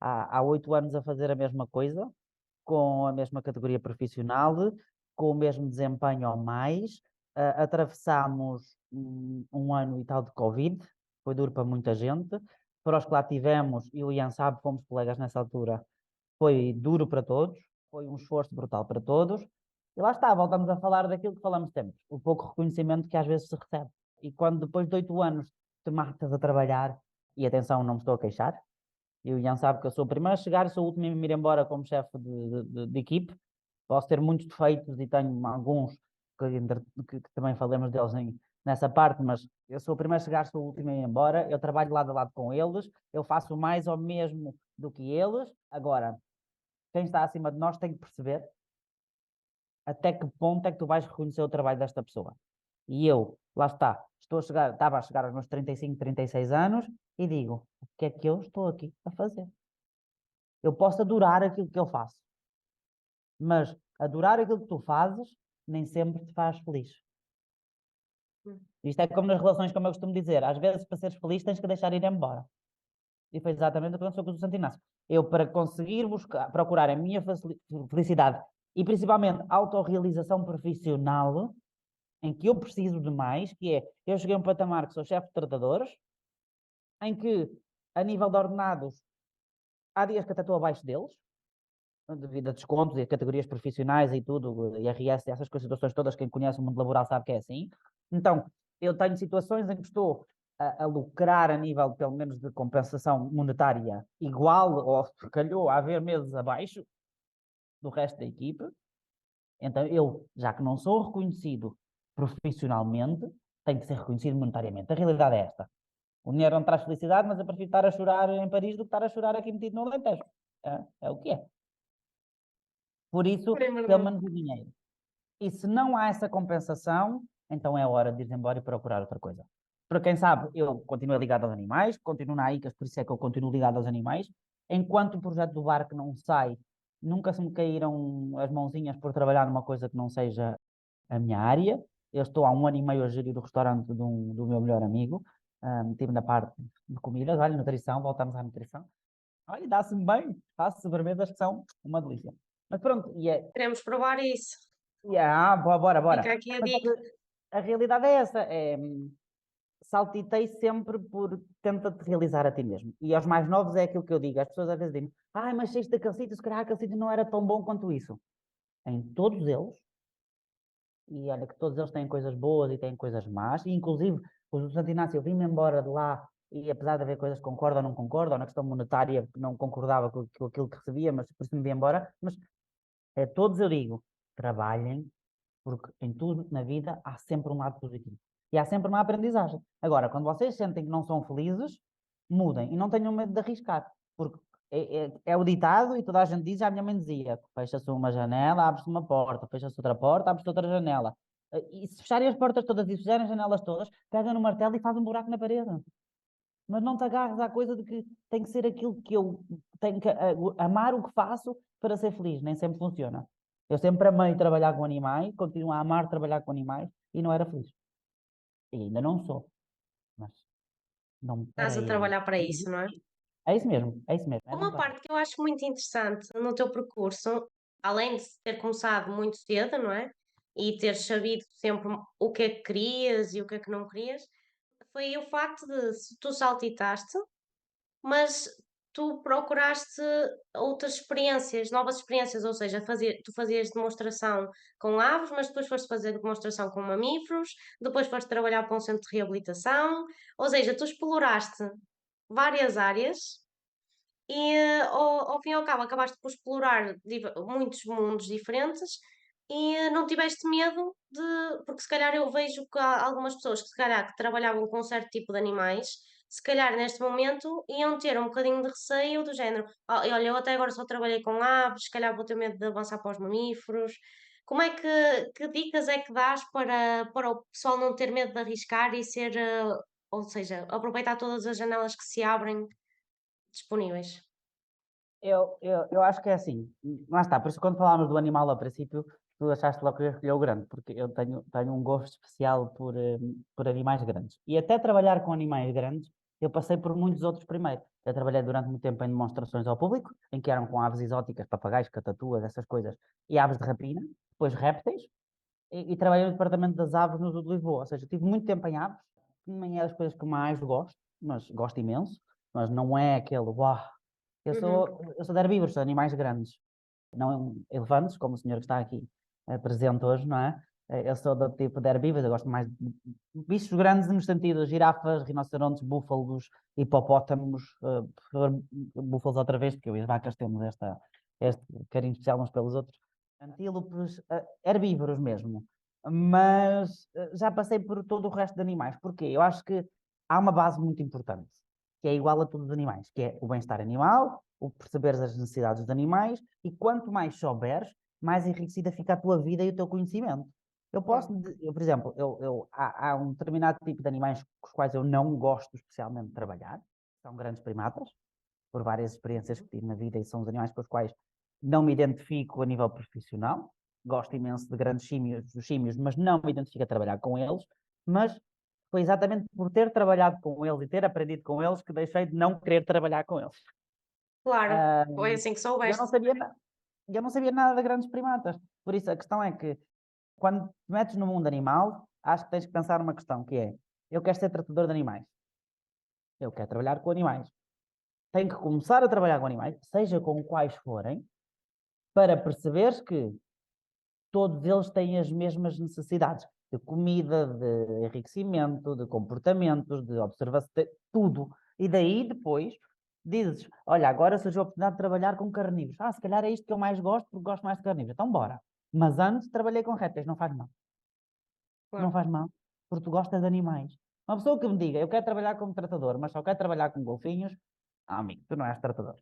há 8 anos a fazer a mesma coisa, com a mesma categoria profissional, com o mesmo desempenho ou mais. Atravessámos um ano e tal de Covid, foi duro para muita gente. Para os que lá tivemos, e o Ian sabe, fomos colegas nessa altura, foi duro para todos, foi um esforço brutal para todos. E lá está, voltamos a falar daquilo que falamos sempre, o pouco reconhecimento que às vezes se recebe. E quando depois de 8 anos te matas a trabalhar, e atenção, não me estou a queixar, e o Ian sabe que eu sou o primeiro a chegar e sou o último a me ir embora como chefe de equipe. Posso ter muitos defeitos e tenho alguns que também falamos deles nessa parte, mas eu sou o primeiro a chegar, sou o último a ir embora. Eu trabalho lado a lado com eles, eu faço mais ou mesmo do que eles. Agora, quem está acima de nós tem que perceber até que ponto é que tu vais reconhecer o trabalho desta pessoa. E eu, lá está, estava a chegar aos meus 35, 36 anos e digo, o que é que eu estou aqui a fazer? Eu posso adorar aquilo que eu faço, mas adorar aquilo que tu fazes nem sempre te faz feliz. Isto é como nas relações, como eu costumo dizer, às vezes para seres feliz tens que deixar ir embora. E foi exatamente o que aconteceu com o Santo Inácio. Eu, para conseguir procurar a minha felicidade e principalmente autorrealização profissional, em que eu preciso de mais, que é, eu cheguei a um patamar que sou chefe de tratadores, em que, a nível de ordenados, há dias que até estou abaixo deles, devido a descontos e a categorias profissionais e tudo, IRS, essas situações todas, quem conhece o mundo laboral sabe que é assim. Então, eu tenho situações em que estou a lucrar a nível, pelo menos, de compensação monetária igual, ou se calhou a haver meses abaixo do resto da equipe. Então, eu, já que não sou reconhecido profissionalmente, tenho que ser reconhecido monetariamente. A realidade é esta. O dinheiro não traz felicidade, mas eu prefiro estar a chorar em Paris do que estar a chorar aqui metido no Alentejo. É o que é. Por isso, pelo menos o dinheiro. E se não há essa compensação, então é hora de ir embora e procurar outra coisa. Para quem sabe, eu continuo ligado aos animais, continuo na ICAS, por isso é que eu continuo ligado aos animais. Enquanto o projeto do barco não sai, nunca se me caíram as mãozinhas por trabalhar numa coisa que não seja a minha área. Eu estou há 1 ano e meio a gerir o restaurante do meu melhor amigo. Estive na parte de comidas, olha, nutrição, voltamos à nutrição. Olha, dá-se-me bem, faço sobremesas que são uma delícia. Mas pronto, Queremos provar isso. bora. Fica aqui a Mas dica. a realidade é essa, saltitei sempre por tenta-te realizar a ti mesmo. E aos mais novos é aquilo que eu digo, as pessoas às vezes dizem, mas saíste daquele sítio, se calhar aquele sítio não era tão bom quanto isso. Em todos eles, e olha que todos eles têm coisas boas e têm coisas más, e inclusive o Santo Inácio, eu vim-me embora de lá, e apesar de haver coisas que concordo ou não concordo, ou na questão monetária que não concordava com aquilo que recebia, mas por isso me vim embora, mas todos eu digo, trabalhem, porque em tudo na vida há sempre um lado positivo. E há sempre uma aprendizagem. Agora, quando vocês sentem que não são felizes, mudem e não tenham medo de arriscar. Porque é o ditado e toda a gente diz, a minha mãe dizia, fecha-se uma janela, abre-se uma porta, fecha-se outra porta, abre-se outra janela. E se fecharem as portas todas e se fecharem as janelas todas, pegam no martelo e fazem um buraco na parede. mas não te agarres à coisa de que tem que ser aquilo que eu tenho que amar o que faço para ser feliz. Nem sempre funciona. Eu sempre amei trabalhar com animais, continuo a amar trabalhar com animais e não era feliz. E ainda não sou, mas não me Estás a parei aí. trabalhar para isso, não é? É isso mesmo, é não Uma parar. parte que eu acho muito interessante no teu percurso, além de ter começado muito cedo, não é? E ter sabido sempre o que é que querias e o que é que não querias, foi o facto de tu saltitaste, mas tu procuraste outras experiências, novas experiências, ou seja, tu fazias demonstração com aves, mas depois foste fazer demonstração com mamíferos, depois foste trabalhar para um centro de reabilitação, ou seja, tu exploraste várias áreas e ao fim e ao cabo acabaste por explorar muitos mundos diferentes e não tiveste medo de. Porque se calhar eu vejo que há algumas pessoas que se calhar que trabalhavam com um certo tipo de animais, se calhar neste momento iam ter um bocadinho de receio do género: "Ah, olha, eu até agora só trabalhei com aves, se calhar vou ter medo de avançar para os mamíferos." Como é que dicas é que dás para o pessoal não ter medo de arriscar e ser, ou seja, aproveitar todas as janelas que se abrem disponíveis? Eu acho que é assim, lá está, por isso quando falámos do animal ao princípio, tu achaste logo que eu ia escolher o grande, porque eu tenho um gosto especial por animais grandes. E até trabalhar com animais grandes, eu passei por muitos outros primeiro. Eu trabalhei durante muito tempo em demonstrações ao público, em que eram com aves exóticas, papagaios, catatuas, essas coisas, e aves de rapina, depois répteis, e trabalhei no departamento das aves no Zoo de Lisboa, ou seja, tive muito tempo em aves, nem é das coisas que mais gosto, mas gosto imenso, mas não é aquele, uau, Uhum. eu sou de herbívoros, sou animais grandes, não elefantes, como o senhor que está aqui presente hoje, não é? Eu sou do tipo de herbívoros, eu gosto mais de bichos grandes no sentido de girafas, rinocerontes, búfalos, hipopótamos, por favor, búfalos outra vez, porque eu e as vacas temos este carinho especial uns pelos outros. Antílopes, herbívoros mesmo. Mas já passei por todo o resto de animais. Porquê? Eu acho que há uma base muito importante, que é igual a todos os animais, que é o bem-estar animal, o perceberes as necessidades dos animais, e quanto mais souberes, mais enriquecida fica a tua vida e o teu conhecimento. Claro. Por exemplo, há um determinado tipo de animais com os quais eu não gosto especialmente de trabalhar, são grandes primatas, por várias experiências que tive na vida, e são os animais com os quais não me identifico a nível profissional. Gosto imenso de grandes símios, dos símios, mas não me identifico a trabalhar com eles. Mas foi exatamente por ter trabalhado com eles e ter aprendido com eles que deixei de não querer trabalhar com eles. Claro, Ah, foi assim que eu não soubeste. sabia, eu não sabia nada de grandes primatas. Por isso, a questão é que, quando te metes no mundo animal, acho que tens que pensar numa questão, que é, eu quero ser tratador de animais. Eu quero trabalhar com animais. Tenho que começar a trabalhar com animais, seja com quais forem, para perceberes que todos eles têm as mesmas necessidades de comida, de enriquecimento, de comportamentos, de observação, de tudo. E daí depois dizes, olha, agora surgiu a oportunidade de trabalhar com carnívoros. Ah, se calhar é isto que eu mais gosto, porque gosto mais de carnívoros. Então bora. Mas antes trabalhei com répteis, não faz mal. Não Claro. faz mal, porque tu gostas de animais. Uma pessoa que me diga, eu quero trabalhar como tratador, mas só quero trabalhar com golfinhos, ah, amigo, tu não és tratador.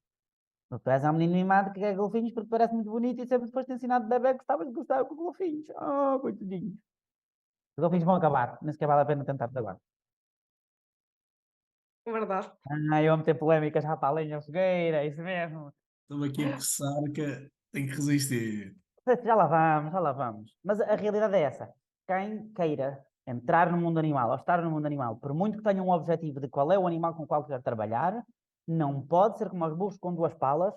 Tu és um menino mimado que quer golfinhos porque parece muito bonito e sempre depois te ensinado de bebê que gostavas de gostar com golfinhos. Ah, coitadinho. Os golfinhos vão acabar, nem sequer vale a pena tentar agora. Verdade. Ah, eu a meter polémicas já para a lenha fogueira, é isso mesmo. Estou-me aqui a coçar que tenho que resistir. Já lá vamos, já lá vamos. Mas a realidade é essa. Quem queira entrar no mundo animal ou estar no mundo animal, por muito que tenha um objetivo de qual é o animal com o qual quer trabalhar, não pode ser como os burros com duas palas,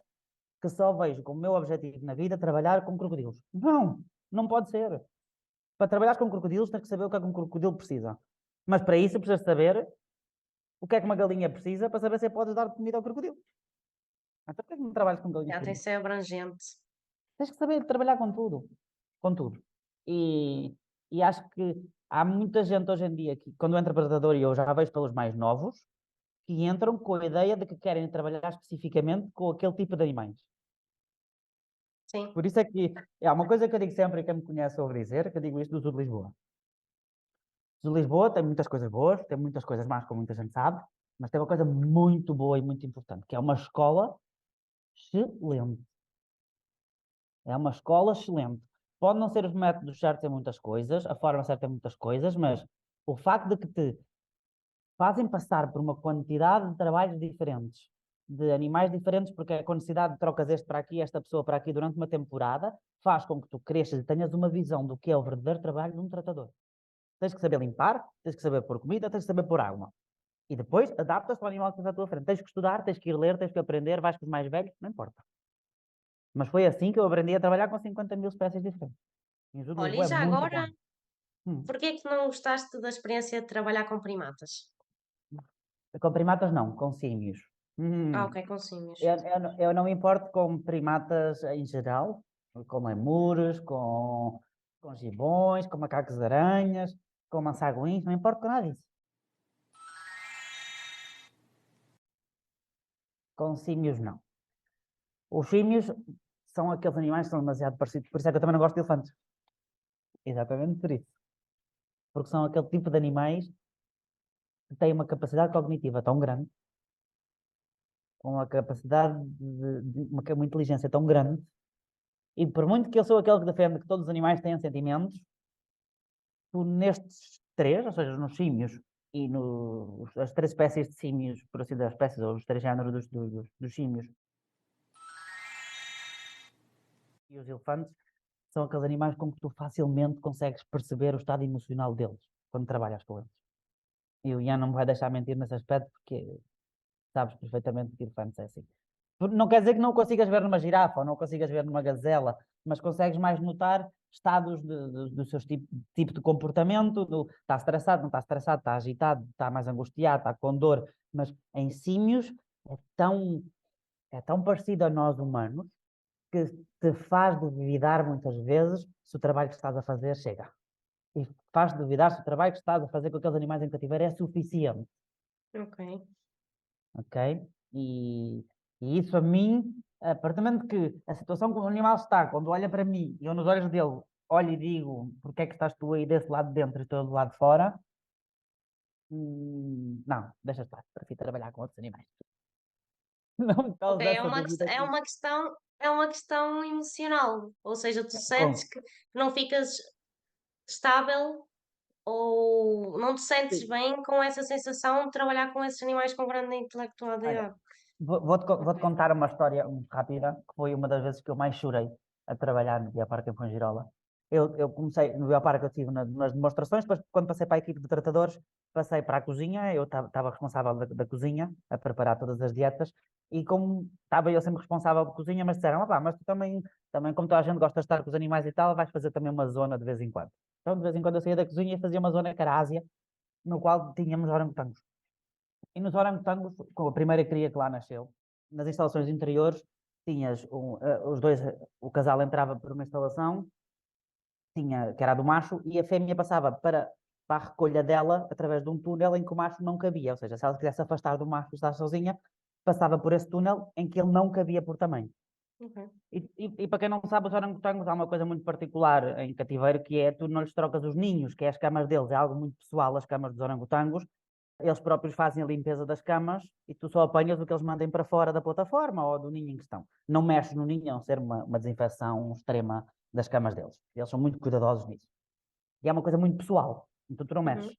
que só vejo como meu objetivo na vida trabalhar com crocodilos. Não, não pode ser. Para trabalhar com crocodilos tens que saber o que é que um crocodilo precisa. Mas para isso precisas saber o que é que uma galinha precisa para saber se podes dar comida ao crocodilo. Então por que não trabalhas com galinhas Já tem por que ser abrangente. Tens que saber trabalhar com tudo. Com tudo. E, e acho que há muita gente hoje em dia que, quando entra para tratador, e eu já vejo pelos mais novos, que entram com a ideia de que querem trabalhar especificamente com aquele tipo de animais. Sim. Por isso é que é uma coisa que eu digo sempre, e quem me conhece ouve dizer, que eu digo isto do Zoo de Lisboa. O Zoo de Lisboa tem muitas coisas boas, tem muitas coisas más, como muita gente sabe, mas tem uma coisa muito boa e muito importante, que é uma escola excelente. É uma escola excelente. Pode não ser os métodos certos em muitas coisas, a forma certa em muitas coisas, mas o facto de que te fazem passar por uma quantidade de trabalhos diferentes, de animais diferentes, porque a necessidade de trocas este para aqui, esta pessoa para aqui durante uma temporada, faz com que tu cresças e tenhas uma visão do que é o verdadeiro trabalho de um tratador. Tens que saber limpar, tens que saber pôr comida, tens que saber pôr água. E depois adaptas-te ao animal que está à tua frente. Tens que estudar, tens que ir ler, tens que aprender, vais com os mais velhos, não importa. Mas foi assim que eu aprendi a trabalhar com 50.000 espécies diferentes. E o Zoo de Olha, e Lisboa é já muito agora, bom. porquê é que não gostaste da experiência de trabalhar com primatas? Com primatas não, com símios. Ah, Hum. ok, com símios. Eu não me importo com primatas em geral, com lemures, com gibões, com macacos-aranhas, com mansaguins, não me importo com nada disso. Com símios, não. Os símios são aqueles animais que são demasiado parecidos, por isso é que eu também não gosto de elefantes. Exatamente por isso. Porque são aquele tipo de animais que têm uma capacidade cognitiva tão grande, com uma capacidade uma inteligência tão grande, e por muito que eu sou aquele que defende que todos os animais têm sentimentos, tu nestes três, ou seja, nos símios e as três espécies de símios, por assim dizer, as espécies, ou os três géneros dos símios e os elefantes, são aqueles animais com que tu facilmente consegues perceber o estado emocional deles quando trabalhas com eles. E o Ian não me vai deixar mentir nesse aspecto, porque sabes perfeitamente que elefantes é assim. Não quer dizer que não consigas ver numa girafa ou não consigas ver numa gazela, mas consegues mais notar estados do seu tipo de comportamento, está estressado, não está estressado, está agitado, está mais angustiado, está com dor, mas em símios é tão parecido a nós humanos que te faz duvidar muitas vezes se o trabalho que estás a fazer chega. E faz duvidar se o trabalho que estás a fazer com aqueles animais em cativeiro é suficiente. Ok. Ok? E isso a mim, a partir do momento que a situação que o animal está, quando olha para mim e eu nos olhos dele olho e digo porque é que estás tu aí desse lado de dentro e estou do lado de fora, não, deixa estar, prefiro trabalhar com outros animais. Não me Ok, causa essa dúvida. é uma questão emocional, ou seja, tu Com, sentes que não ficas estável ou não te sentes sim. bem com essa sensação de trabalhar com esses animais com grande Olha, intelectualidade. vou-te contar uma história muito rápida, que foi uma das vezes que eu mais chorei a trabalhar no Bioparque em Fungirola. Eu comecei no Bioparque, eu estive nas demonstrações, depois quando passei para a equipe de tratadores, passei para a cozinha, eu estava responsável da cozinha, a preparar todas as dietas, e como estava eu sempre responsável por cozinha, mas disseram, opá, mas tu também, como toda a gente gosta de estar com os animais e tal, vais fazer também uma zona de vez em quando. Então, de vez em quando eu saía da cozinha e fazia uma zona que era a Ásia, no qual tínhamos orangotangos. E nos orangotangos, com a primeira cria que lá nasceu, nas instalações interiores, tinhas os dois, o casal entrava por uma instalação, que era a do macho, e a fêmea passava para a recolha dela através de um túnel em que o macho não cabia. Ou seja, se ela quisesse afastar do macho e estar sozinha, passava por esse túnel em que ele não cabia por tamanho. Ok. E para quem não sabe, os orangotangos há uma coisa muito particular em cativeiro, que é tu não lhes trocas os ninhos, que é as camas deles, é algo muito pessoal, as camas dos orangotangos, eles próprios fazem a limpeza das camas e tu só apanhas o que eles mandem para fora da plataforma ou do ninho em questão. Não mexes no ninho, a não ser uma desinfecção extrema das camas deles. Eles são muito cuidadosos nisso. E é uma coisa muito pessoal, então tu não mexes. Uhum.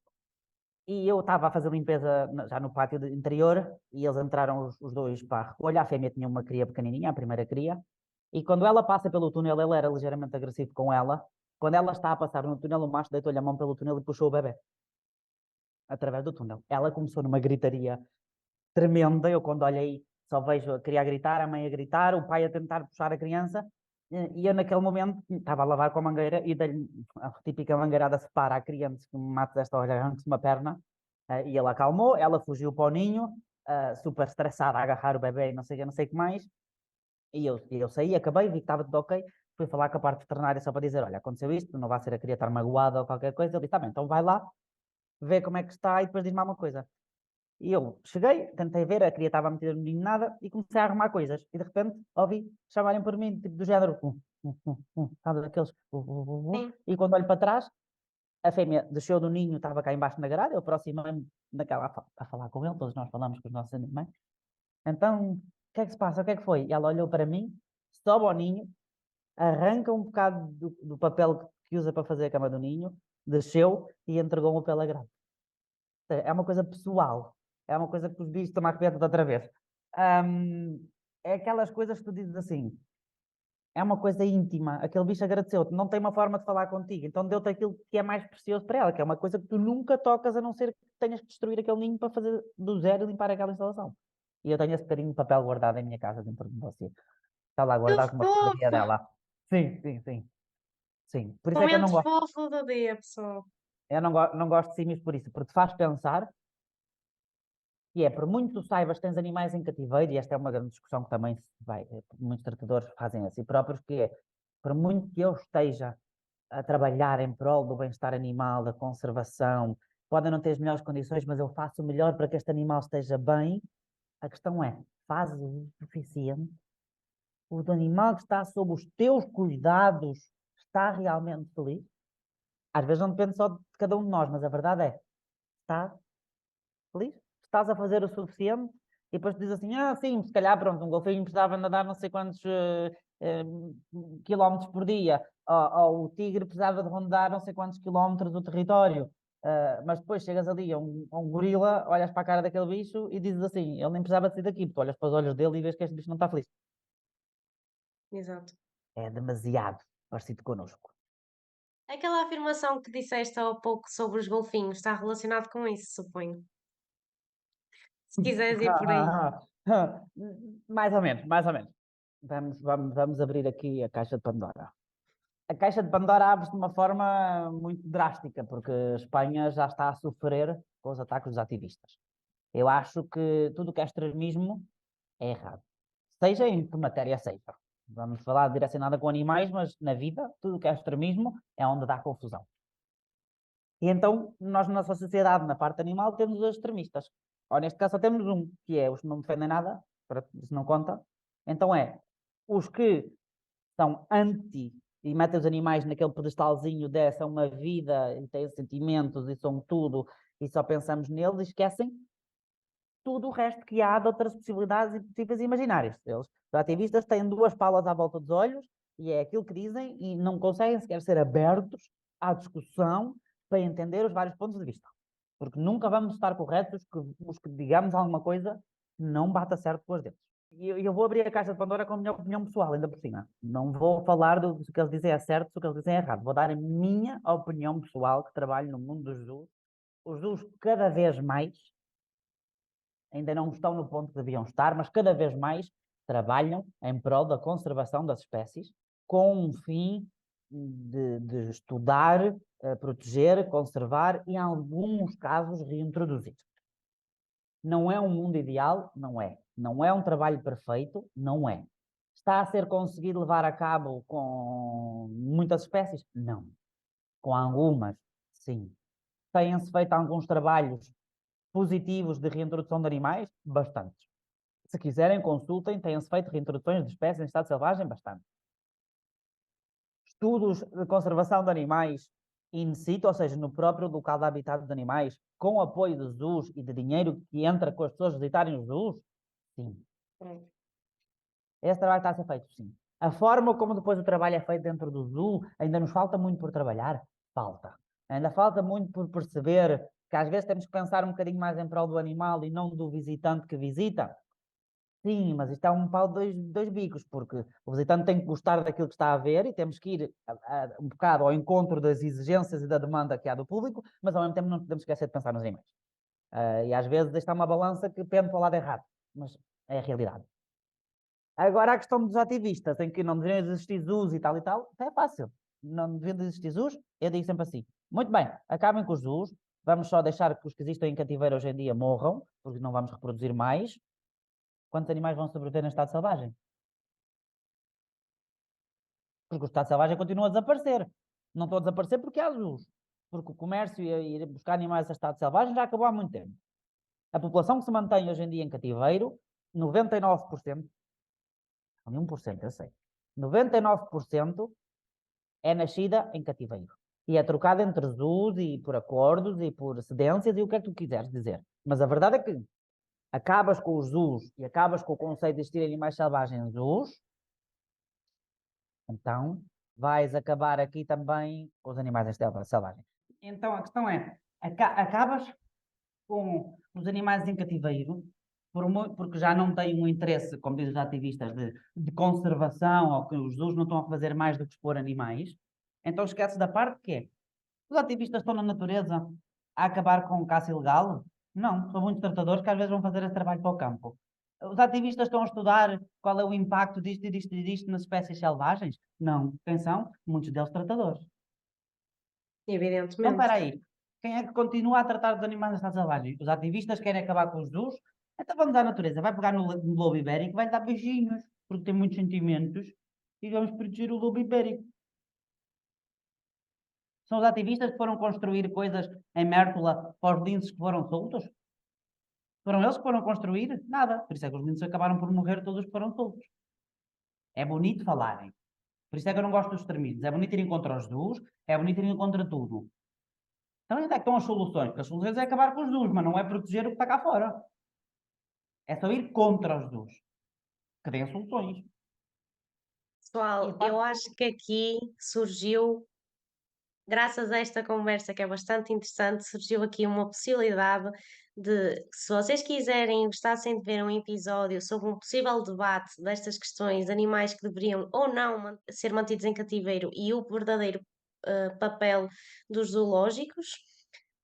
E eu estava a fazer limpeza já no pátio interior e eles entraram os dois para a recolha. A fêmea tinha uma cria pequenininha, a primeira cria, e quando ela passa pelo túnel, ele era ligeiramente agressivo com ela. Quando ela está a passar no túnel, o macho deitou-lhe a mão pelo túnel e puxou o bebê através do túnel. Ela começou numa gritaria tremenda. Eu, quando olhei, só vejo a criança a gritar, a mãe a gritar, o pai a tentar puxar a criança. E eu, naquele momento, estava a lavar com a mangueira e dei-lhe a típica mangueirada separa a criança que me mata desta hora, arranque-se uma perna. E ele acalmou, ela fugiu para o ninho, super estressada, a agarrar o bebê e não sei o que mais. E eu saí, acabei, vi que estava tudo ok. Fui falar com a parte veterinária só para dizer: olha, aconteceu isto, não vai ser a criança estar magoada ou qualquer coisa. Ele disse: tá bem, então vai lá, vê como é que está e depois diz-me alguma coisa. E eu cheguei, tentei ver, a cria estava metida no ninho nada e comecei a arrumar coisas. E de repente ouvi chamarem por mim, tipo do género, sabe, daqueles. Sim. E quando olho para trás, a fêmea desceu do ninho, estava cá embaixo na grade, eu aproximei-me daquela a falar com ele, todos nós falamos com os nossos animais. Então, o que é que se passa? O que é que foi? E ela olhou para mim, sobe ao ninho, arranca um bocado do papel que usa para fazer a cama do ninho, desceu e entregou-me pela grade. É uma coisa pessoal. É uma coisa que os bichos estão à repeta de outra vez. É aquelas coisas que tu dizes assim, é uma coisa íntima. Aquele bicho agradeceu-te, não tem uma forma de falar contigo, então deu-te aquilo que é mais precioso para ela, que é uma coisa que tu nunca tocas, a não ser que tenhas que destruir aquele ninho para fazer do zero e limpar aquela instalação. E eu tenho esse bocadinho de papel guardado em minha casa dentro de você. Está lá Que guardado com uma fotografia fofo! dela. Sim, sim, sim. Sim. Por isso é que Momento fofo do dia, pessoal. não gosto de símios por isso, porque te faz pensar que é, por muito que tu saibas, tens animais em cativeiro, e esta é uma grande discussão que também muitos tratadores fazem a si próprios, que é, por muito que eu esteja a trabalhar em prol do bem-estar animal, da conservação, podem não ter as melhores condições, mas eu faço o melhor para que este animal esteja bem, a questão é, fazes o suficiente? O animal que está sob os teus cuidados está realmente feliz? Às vezes não depende só de cada um de nós, mas a verdade é, está feliz? Estás a fazer o suficiente? E depois tu dizes assim, sim, se calhar, pronto, um golfinho precisava nadar não sei quantos eh, quilómetros por dia, ou o tigre precisava de rondar não sei quantos quilómetros do território. Mas depois chegas ali a um gorila, olhas para a cara daquele bicho e dizes assim, ele nem precisava de sair daqui, porque tu olhas para os olhos dele e vês que este bicho não está feliz. Exato. É demasiado parecido connosco. Aquela afirmação que disseste há pouco sobre os golfinhos está relacionado com isso, suponho. Se quiseres ir por aí. Mais ou menos, mais ou menos. Vamos abrir aqui a caixa de Pandora. A caixa de Pandora abre-se de uma forma muito drástica, porque a Espanha já está a sofrer com os ataques dos ativistas. Eu acho que tudo o que é extremismo é errado. Seja em que matéria seja. Vamos falar direcionada com animais, mas na vida, tudo o que é extremismo é onde dá confusão. E então, nós na nossa sociedade, na parte animal, temos os extremistas. Ou neste caso, só temos um, que é os que não defendem nada, isso não conta. Então é os que são anti e metem os animais naquele pedestalzinho de são uma vida e têm sentimentos e são tudo e só pensamos neles e esquecem tudo o resto que há de outras possibilidades possíveis e imaginárias. Eles, os ativistas, têm duas palas à volta dos olhos e é aquilo que dizem e não conseguem sequer ser abertos à discussão para entender os vários pontos de vista. Porque nunca vamos estar corretos os que digamos alguma coisa que não bata certo com os deles. E eu vou abrir a caixa de Pandora com a minha opinião pessoal, ainda por cima. Não vou falar se o que eles dizem é certo, se o que eles dizem é errado. Vou dar a minha opinião pessoal, que trabalho no mundo dos zoos. Os zoos cada vez mais ainda não estão no ponto que deviam estar, mas cada vez mais trabalham em prol da conservação das espécies, com um fim de estudar, proteger, conservar e, em alguns casos, reintroduzir. Não é um mundo ideal? Não é. Não é um trabalho perfeito? Não é. Está a ser conseguido levar a cabo com muitas espécies? Não. Com algumas, sim. Têm-se feito alguns trabalhos positivos de reintrodução de animais? Bastantes. Se quiserem, consultem, têm-se feito reintroduções de espécies em estado selvagem? Bastante. Estudos de conservação de animais in situ, ou seja, no próprio local de habitat dos animais, com apoio dos zoos e de dinheiro que entra com as pessoas visitarem os zoos? Sim. Esse trabalho está a ser feito, sim. A forma como depois o trabalho é feito dentro do zoo, ainda nos falta muito por trabalhar? Falta. Ainda falta muito por perceber que às vezes temos que pensar um bocadinho mais em prol do animal e não do visitante que visita. Sim, mas isto é um pau de dois bicos, porque o visitante tem que gostar daquilo que está a ver e temos que ir um bocado ao encontro das exigências e da demanda que há do público, mas ao mesmo tempo não podemos esquecer de pensar nos animais. E às vezes esta é uma balança que pende para o lado errado, mas é a realidade. Agora a questão dos ativistas, em que não deveriam existir zoos e tal, é fácil. Não deveriam existir zoos, eu digo sempre assim. Muito bem, acabem com os zoos, vamos só deixar que os que existem em cativeiro hoje em dia morram, porque não vamos reproduzir mais. Quantos animais vão sobreviver em estado selvagem? Porque o estado selvagem continua a desaparecer. Não estou a desaparecer porque há zoos. Porque o comércio e ir buscar animais em estado selvagem já acabou há muito tempo. A população que se mantém hoje em dia em cativeiro, 99%, não 1%, eu sei, 99% é nascida em cativeiro. E é trocada entre zoos e por acordos e por cedências e o que é que tu quiseres dizer. Mas a verdade é que acabas com os zoos e acabas com o conceito de existir animais selvagens em zoos, então vais acabar aqui também com os animais em selva selvagem. Então a questão é, acabas com os animais em cativeiro, porque já não têm um interesse, como dizem os ativistas, de conservação, ou que os zoos não estão a fazer mais do que expor animais. Então esquece da parte que é, os ativistas estão na natureza a acabar com caça ilegal? Não, são muitos tratadores que às vezes vão fazer esse trabalho para o campo. Os ativistas estão a estudar qual é o impacto disto e disto e disto nas espécies selvagens? Não. Quem são? Muitos deles tratadores. Então, Evidentemente. espera aí. Quem é que continua a tratar dos animais em estado selvagem? Os ativistas querem acabar com os zoos? Então vamos à natureza. Vai pegar no lobo ibérico e vai dar beijinhos, porque tem muitos sentimentos, e vamos proteger o lobo ibérico. São os ativistas que foram construir coisas em Mértola para os linces que foram soltos? Foram eles que foram construir? Nada. Por isso é que os linces acabaram por morrer todos que foram soltos. É bonito falarem. Por isso é que eu não gosto dos extremismos. É bonito irem contra os zoos, é bonito irem contra tudo. Então onde é que estão as soluções? Porque as soluções é acabar com os zoos, mas não é proteger o que está cá fora. É só ir contra os zoos. Que deem soluções. E, Pessoal, de eu facto, acho que aqui surgiu, graças a esta conversa que é bastante interessante, surgiu aqui uma possibilidade de, se vocês quiserem, gostassem de ver um episódio sobre um possível debate destas questões, animais que deveriam ou não ser mantidos em cativeiro e o verdadeiro papel dos zoológicos.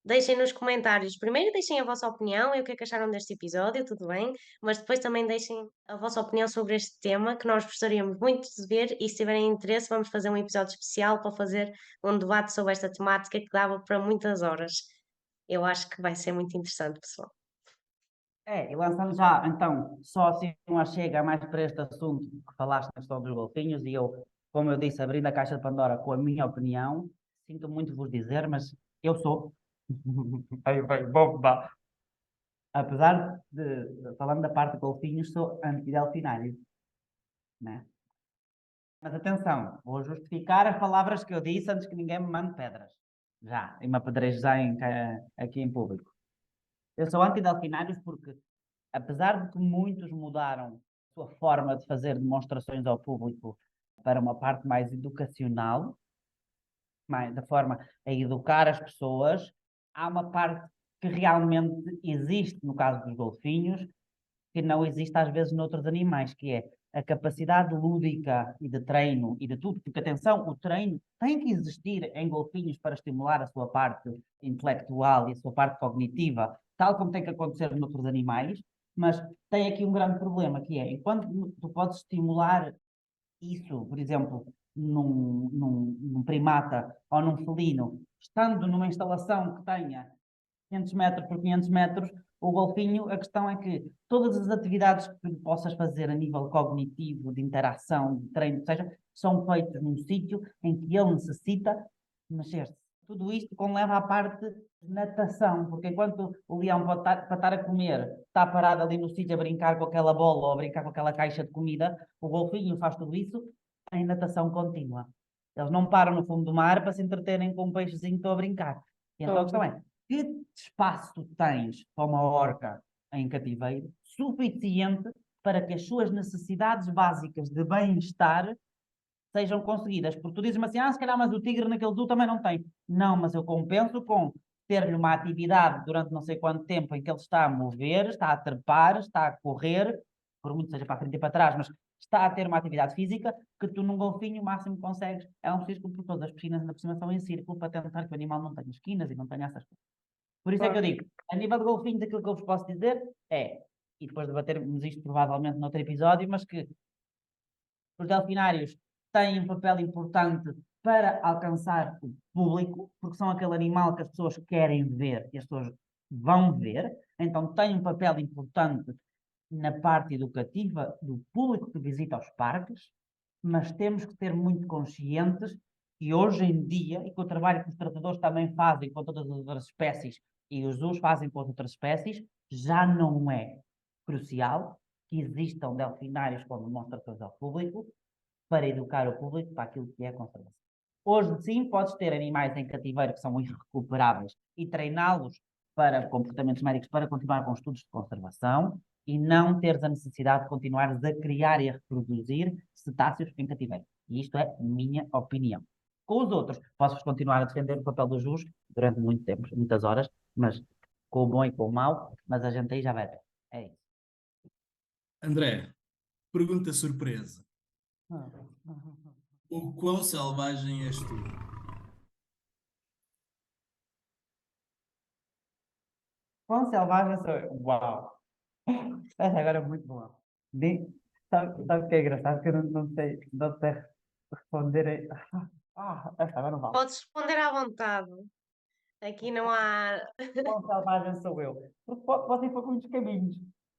Deixem nos comentários, primeiro deixem a vossa opinião e o que é que acharam deste episódio, tudo bem, mas depois também deixem a vossa opinião sobre este tema, que nós gostaríamos muito de ver, e se tiverem interesse, vamos fazer um episódio especial para fazer um debate sobre esta temática que dava para muitas horas. Eu acho que vai ser muito interessante, pessoal. e lançando já, então, só assim uma chega mais para este assunto que falaste na questão dos golfinhos, e eu, como eu disse, abrindo a caixa de Pandora com a minha opinião, sinto muito vos dizer, mas eu sou. Aí vai, bomba! Apesar falando da parte de golfinhos, sou anti-delfinário, né? Mas atenção, vou justificar as palavras que eu disse antes que ninguém me mande pedras. Já, e me apedrejar aqui em público. Eu sou anti-delfinários porque, apesar de que muitos mudaram a sua forma de fazer demonstrações ao público para uma parte mais educacional, da forma a educar as pessoas, há uma parte que realmente existe no caso dos golfinhos, que não existe às vezes noutros animais, que é a capacidade lúdica e de treino e de tudo, porque atenção, o treino tem que existir em golfinhos para estimular a sua parte intelectual e a sua parte cognitiva, tal como tem que acontecer noutros animais, mas tem aqui um grande problema, que é, enquanto tu podes estimular isso, por exemplo, num primata ou num felino, estando numa instalação que tenha 500 metros por 500 metros, o golfinho, a questão é que todas as atividades que possas fazer a nível cognitivo, de interação, de treino, seja, são feitas num sítio em que ele necessita mexer-se. Tudo isto leva à parte de natação, porque enquanto o leão pode para estar a comer, está parado ali no sítio a brincar com aquela bola ou a brincar com aquela caixa de comida, o golfinho faz tudo isso em natação contínua. Eles não param no fundo do mar para se entreterem com um peixezinho que estão a brincar. E então a questão é, que espaço tu tens para uma orca em cativeiro suficiente para que as suas necessidades básicas de bem-estar sejam conseguidas? Porque tu dizes-me assim, se calhar, mas o tigre naquele zoo também não tem. Não, mas eu compenso com ter-lhe uma atividade durante não sei quanto tempo em que ele está a mover, está a trepar, está a correr, por muito seja para a frente e para trás, mas está a ter uma atividade física que tu num golfinho o máximo que consegues é um círculo, por todas as piscinas na aproximação são em círculo para tentar que o animal não tenha esquinas e não tenha essas coisas. Por isso é que eu digo, a nível de golfinhos, aquilo que eu vos posso dizer é, e depois debatermos isto provavelmente noutro episódio, mas que os delfinários têm um papel importante para alcançar o público, porque são aquele animal que as pessoas querem ver e as pessoas vão ver, então têm um papel importante na parte educativa do público que visita os parques, mas temos que ser muito conscientes que hoje em dia, e que o trabalho que os tratadores também fazem com todas as outras espécies e os zoos fazem com as outras espécies, já não é crucial que existam delfinários com demonstrações ao público para educar o público para aquilo que é a conservação. Hoje, sim, podes ter animais em cativeiro que são irrecuperáveis e treiná-los para comportamentos médicos para continuar com estudos de conservação e não teres a necessidade de continuares a criar e a reproduzir cetáceos em cativeiro. E isto é minha opinião. Com os outros, posso continuar a defender o papel dos zoos durante muito tempo, muitas horas, mas com o bom e com o mau, mas a gente aí já vai ver. É isso. André, pergunta surpresa. O quão selvagem és tu? Quão selvagem sou eu? Uau! Essa agora é muito boa. Sabe o que é engraçado? Que eu não sei responder. Essa agora não vale. Podes responder à vontade. Aqui não há. Quão selvagem sou eu? Porque pode ir por muitos caminhos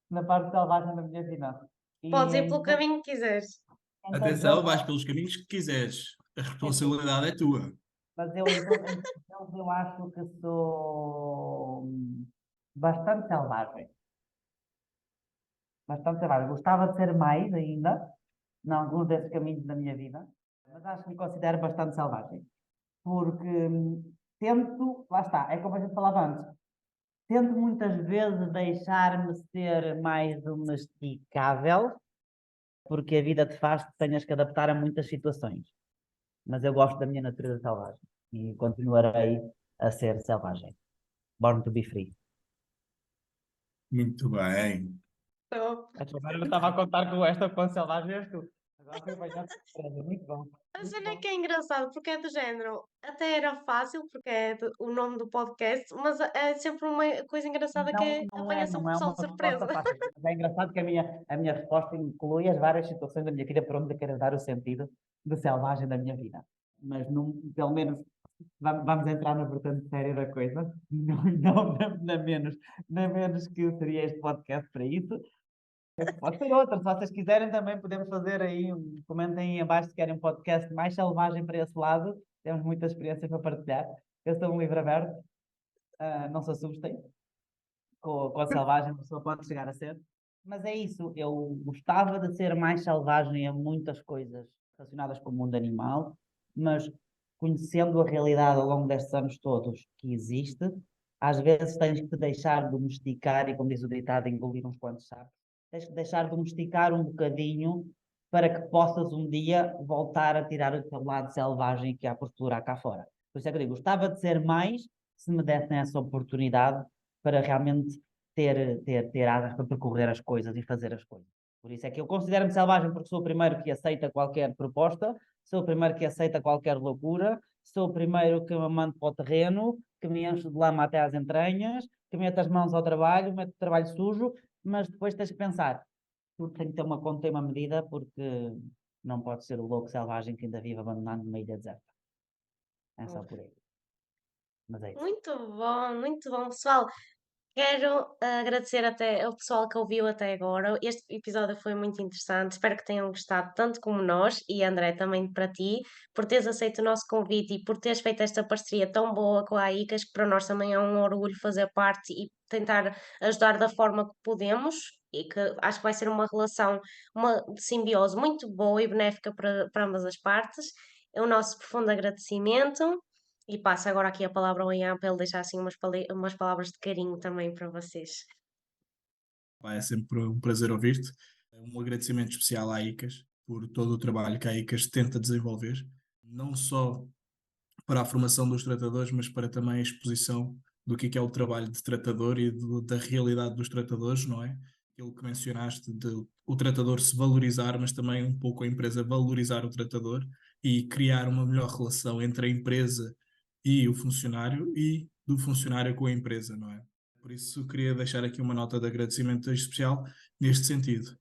na parte selvagem da minha vida. Podes E ir pelo caminho que quiseres. então, Atenção, vais pelos caminhos que quiseres. A responsabilidade é tua. mas eu acho que sou bastante selvagem. Bastante selvagem. Gostava de ser mais ainda, em alguns desses caminhos da minha vida, mas acho que me considero bastante selvagem. Porque tento, lá está, é como a gente falava antes, tento muitas vezes deixar-me ser mais domesticável, porque a vida te faz que tenhas que adaptar a muitas situações. Mas eu gosto da minha natureza selvagem e continuarei a ser selvagem. Born to be free. Muito bem. Agora eu estava a contar com esta com selvagem és tu. Agora foi apanhado de surpresa. Muito bom. A Muito cena é bom. que é engraçado, porque é do género. Até era fácil, porque é o nome do podcast, mas é sempre uma coisa engraçada que apanha Não sempre o é pessoal uma de surpresa. resposta fácil. Mas é engraçado que a minha resposta inclui as várias situações da minha vida para onde eu quero dar o sentido de selvagem da minha vida. Mas pelo menos vamos entrar na vertente séria da coisa. Não na menos que seria este podcast para isso. Pode ser outra, se vocês quiserem também podemos fazer aí, comentem aí abaixo se querem um podcast mais selvagem para esse lado. Temos muita experiência para partilhar. Eu sou um livro aberto, não se assustem com a selvagem, a pessoa pode chegar a ser. Mas é isso, eu gostava de ser mais selvagem a muitas coisas relacionadas com o mundo animal, mas conhecendo a realidade ao longo destes anos todos que existe, às vezes tens que te deixar domesticar e, como diz o ditado, engolir uns quantos sapos. Tens que deixar domesticar um bocadinho para que possas um dia voltar a tirar o teu lado selvagem que há por explorar cá fora. Por isso é que eu digo, gostava de ser mais se me dessem essa oportunidade para realmente ter asas para percorrer as coisas e fazer as coisas. Por isso é que eu considero-me selvagem porque sou o primeiro que aceita qualquer proposta, sou o primeiro que aceita qualquer loucura, sou o primeiro que me mando para o terreno, que me encho de lama até às entranhas, que meto as mãos ao trabalho, meto o trabalho sujo, mas depois tens que pensar, tudo tem que ter uma conta e uma medida porque não pode ser o louco selvagem que ainda vive abandonado numa ilha deserta. É só por aí. Mas é isso. Muito bom, pessoal. Quero agradecer até ao pessoal que ouviu até agora. Este episódio foi muito interessante. Espero que tenham gostado tanto como nós e André também para ti, por teres aceito o nosso convite e por teres feito esta parceria tão boa com a AICAS, que para nós também é um orgulho fazer parte e tentar ajudar da forma que podemos e que acho que vai ser uma relação, uma simbiose muito boa e benéfica para ambas as partes. É o nosso profundo agradecimento. E passo agora aqui a palavra ao Ian para ele deixar assim umas palavras de carinho também para vocês. É sempre um prazer ouvir-te. Um agradecimento especial à ICAS por todo o trabalho que a ICAS tenta desenvolver, não só para a formação dos tratadores, mas para também a exposição do que é o trabalho de tratador e da realidade dos tratadores, não é? Aquilo que mencionaste de o tratador se valorizar, mas também um pouco a empresa valorizar o tratador e criar uma melhor relação entre a empresa e o funcionário e do funcionário com a empresa, não é? Por isso queria deixar aqui uma nota de agradecimento especial neste sentido.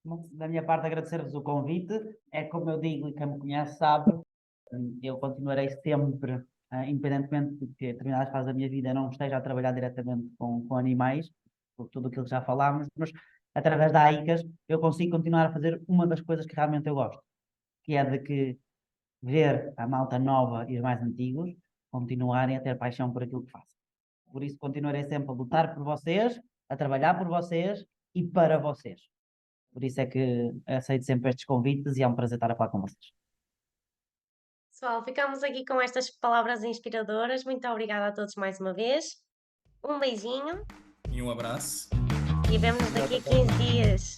Bom, da minha parte, agradecer-vos o convite. É como eu digo, e quem me conhece sabe, eu continuarei sempre, independentemente de que determinadas fases da minha vida eu não esteja a trabalhar diretamente com animais, por tudo aquilo que já falámos, mas através da AICAS eu consigo continuar a fazer uma das coisas que realmente eu gosto, que é de que ver a malta nova e os mais antigos continuarem a ter paixão por aquilo que fazem. Por isso continuarei sempre a lutar por vocês, a trabalhar por vocês e para vocês. Por isso é que aceito sempre estes convites e é um prazer estar a falar com vocês. Pessoal, ficamos aqui com estas palavras inspiradoras. Muito obrigada a todos mais uma vez. Um beijinho E um abraço. e vemo-nos daqui a 15 dias.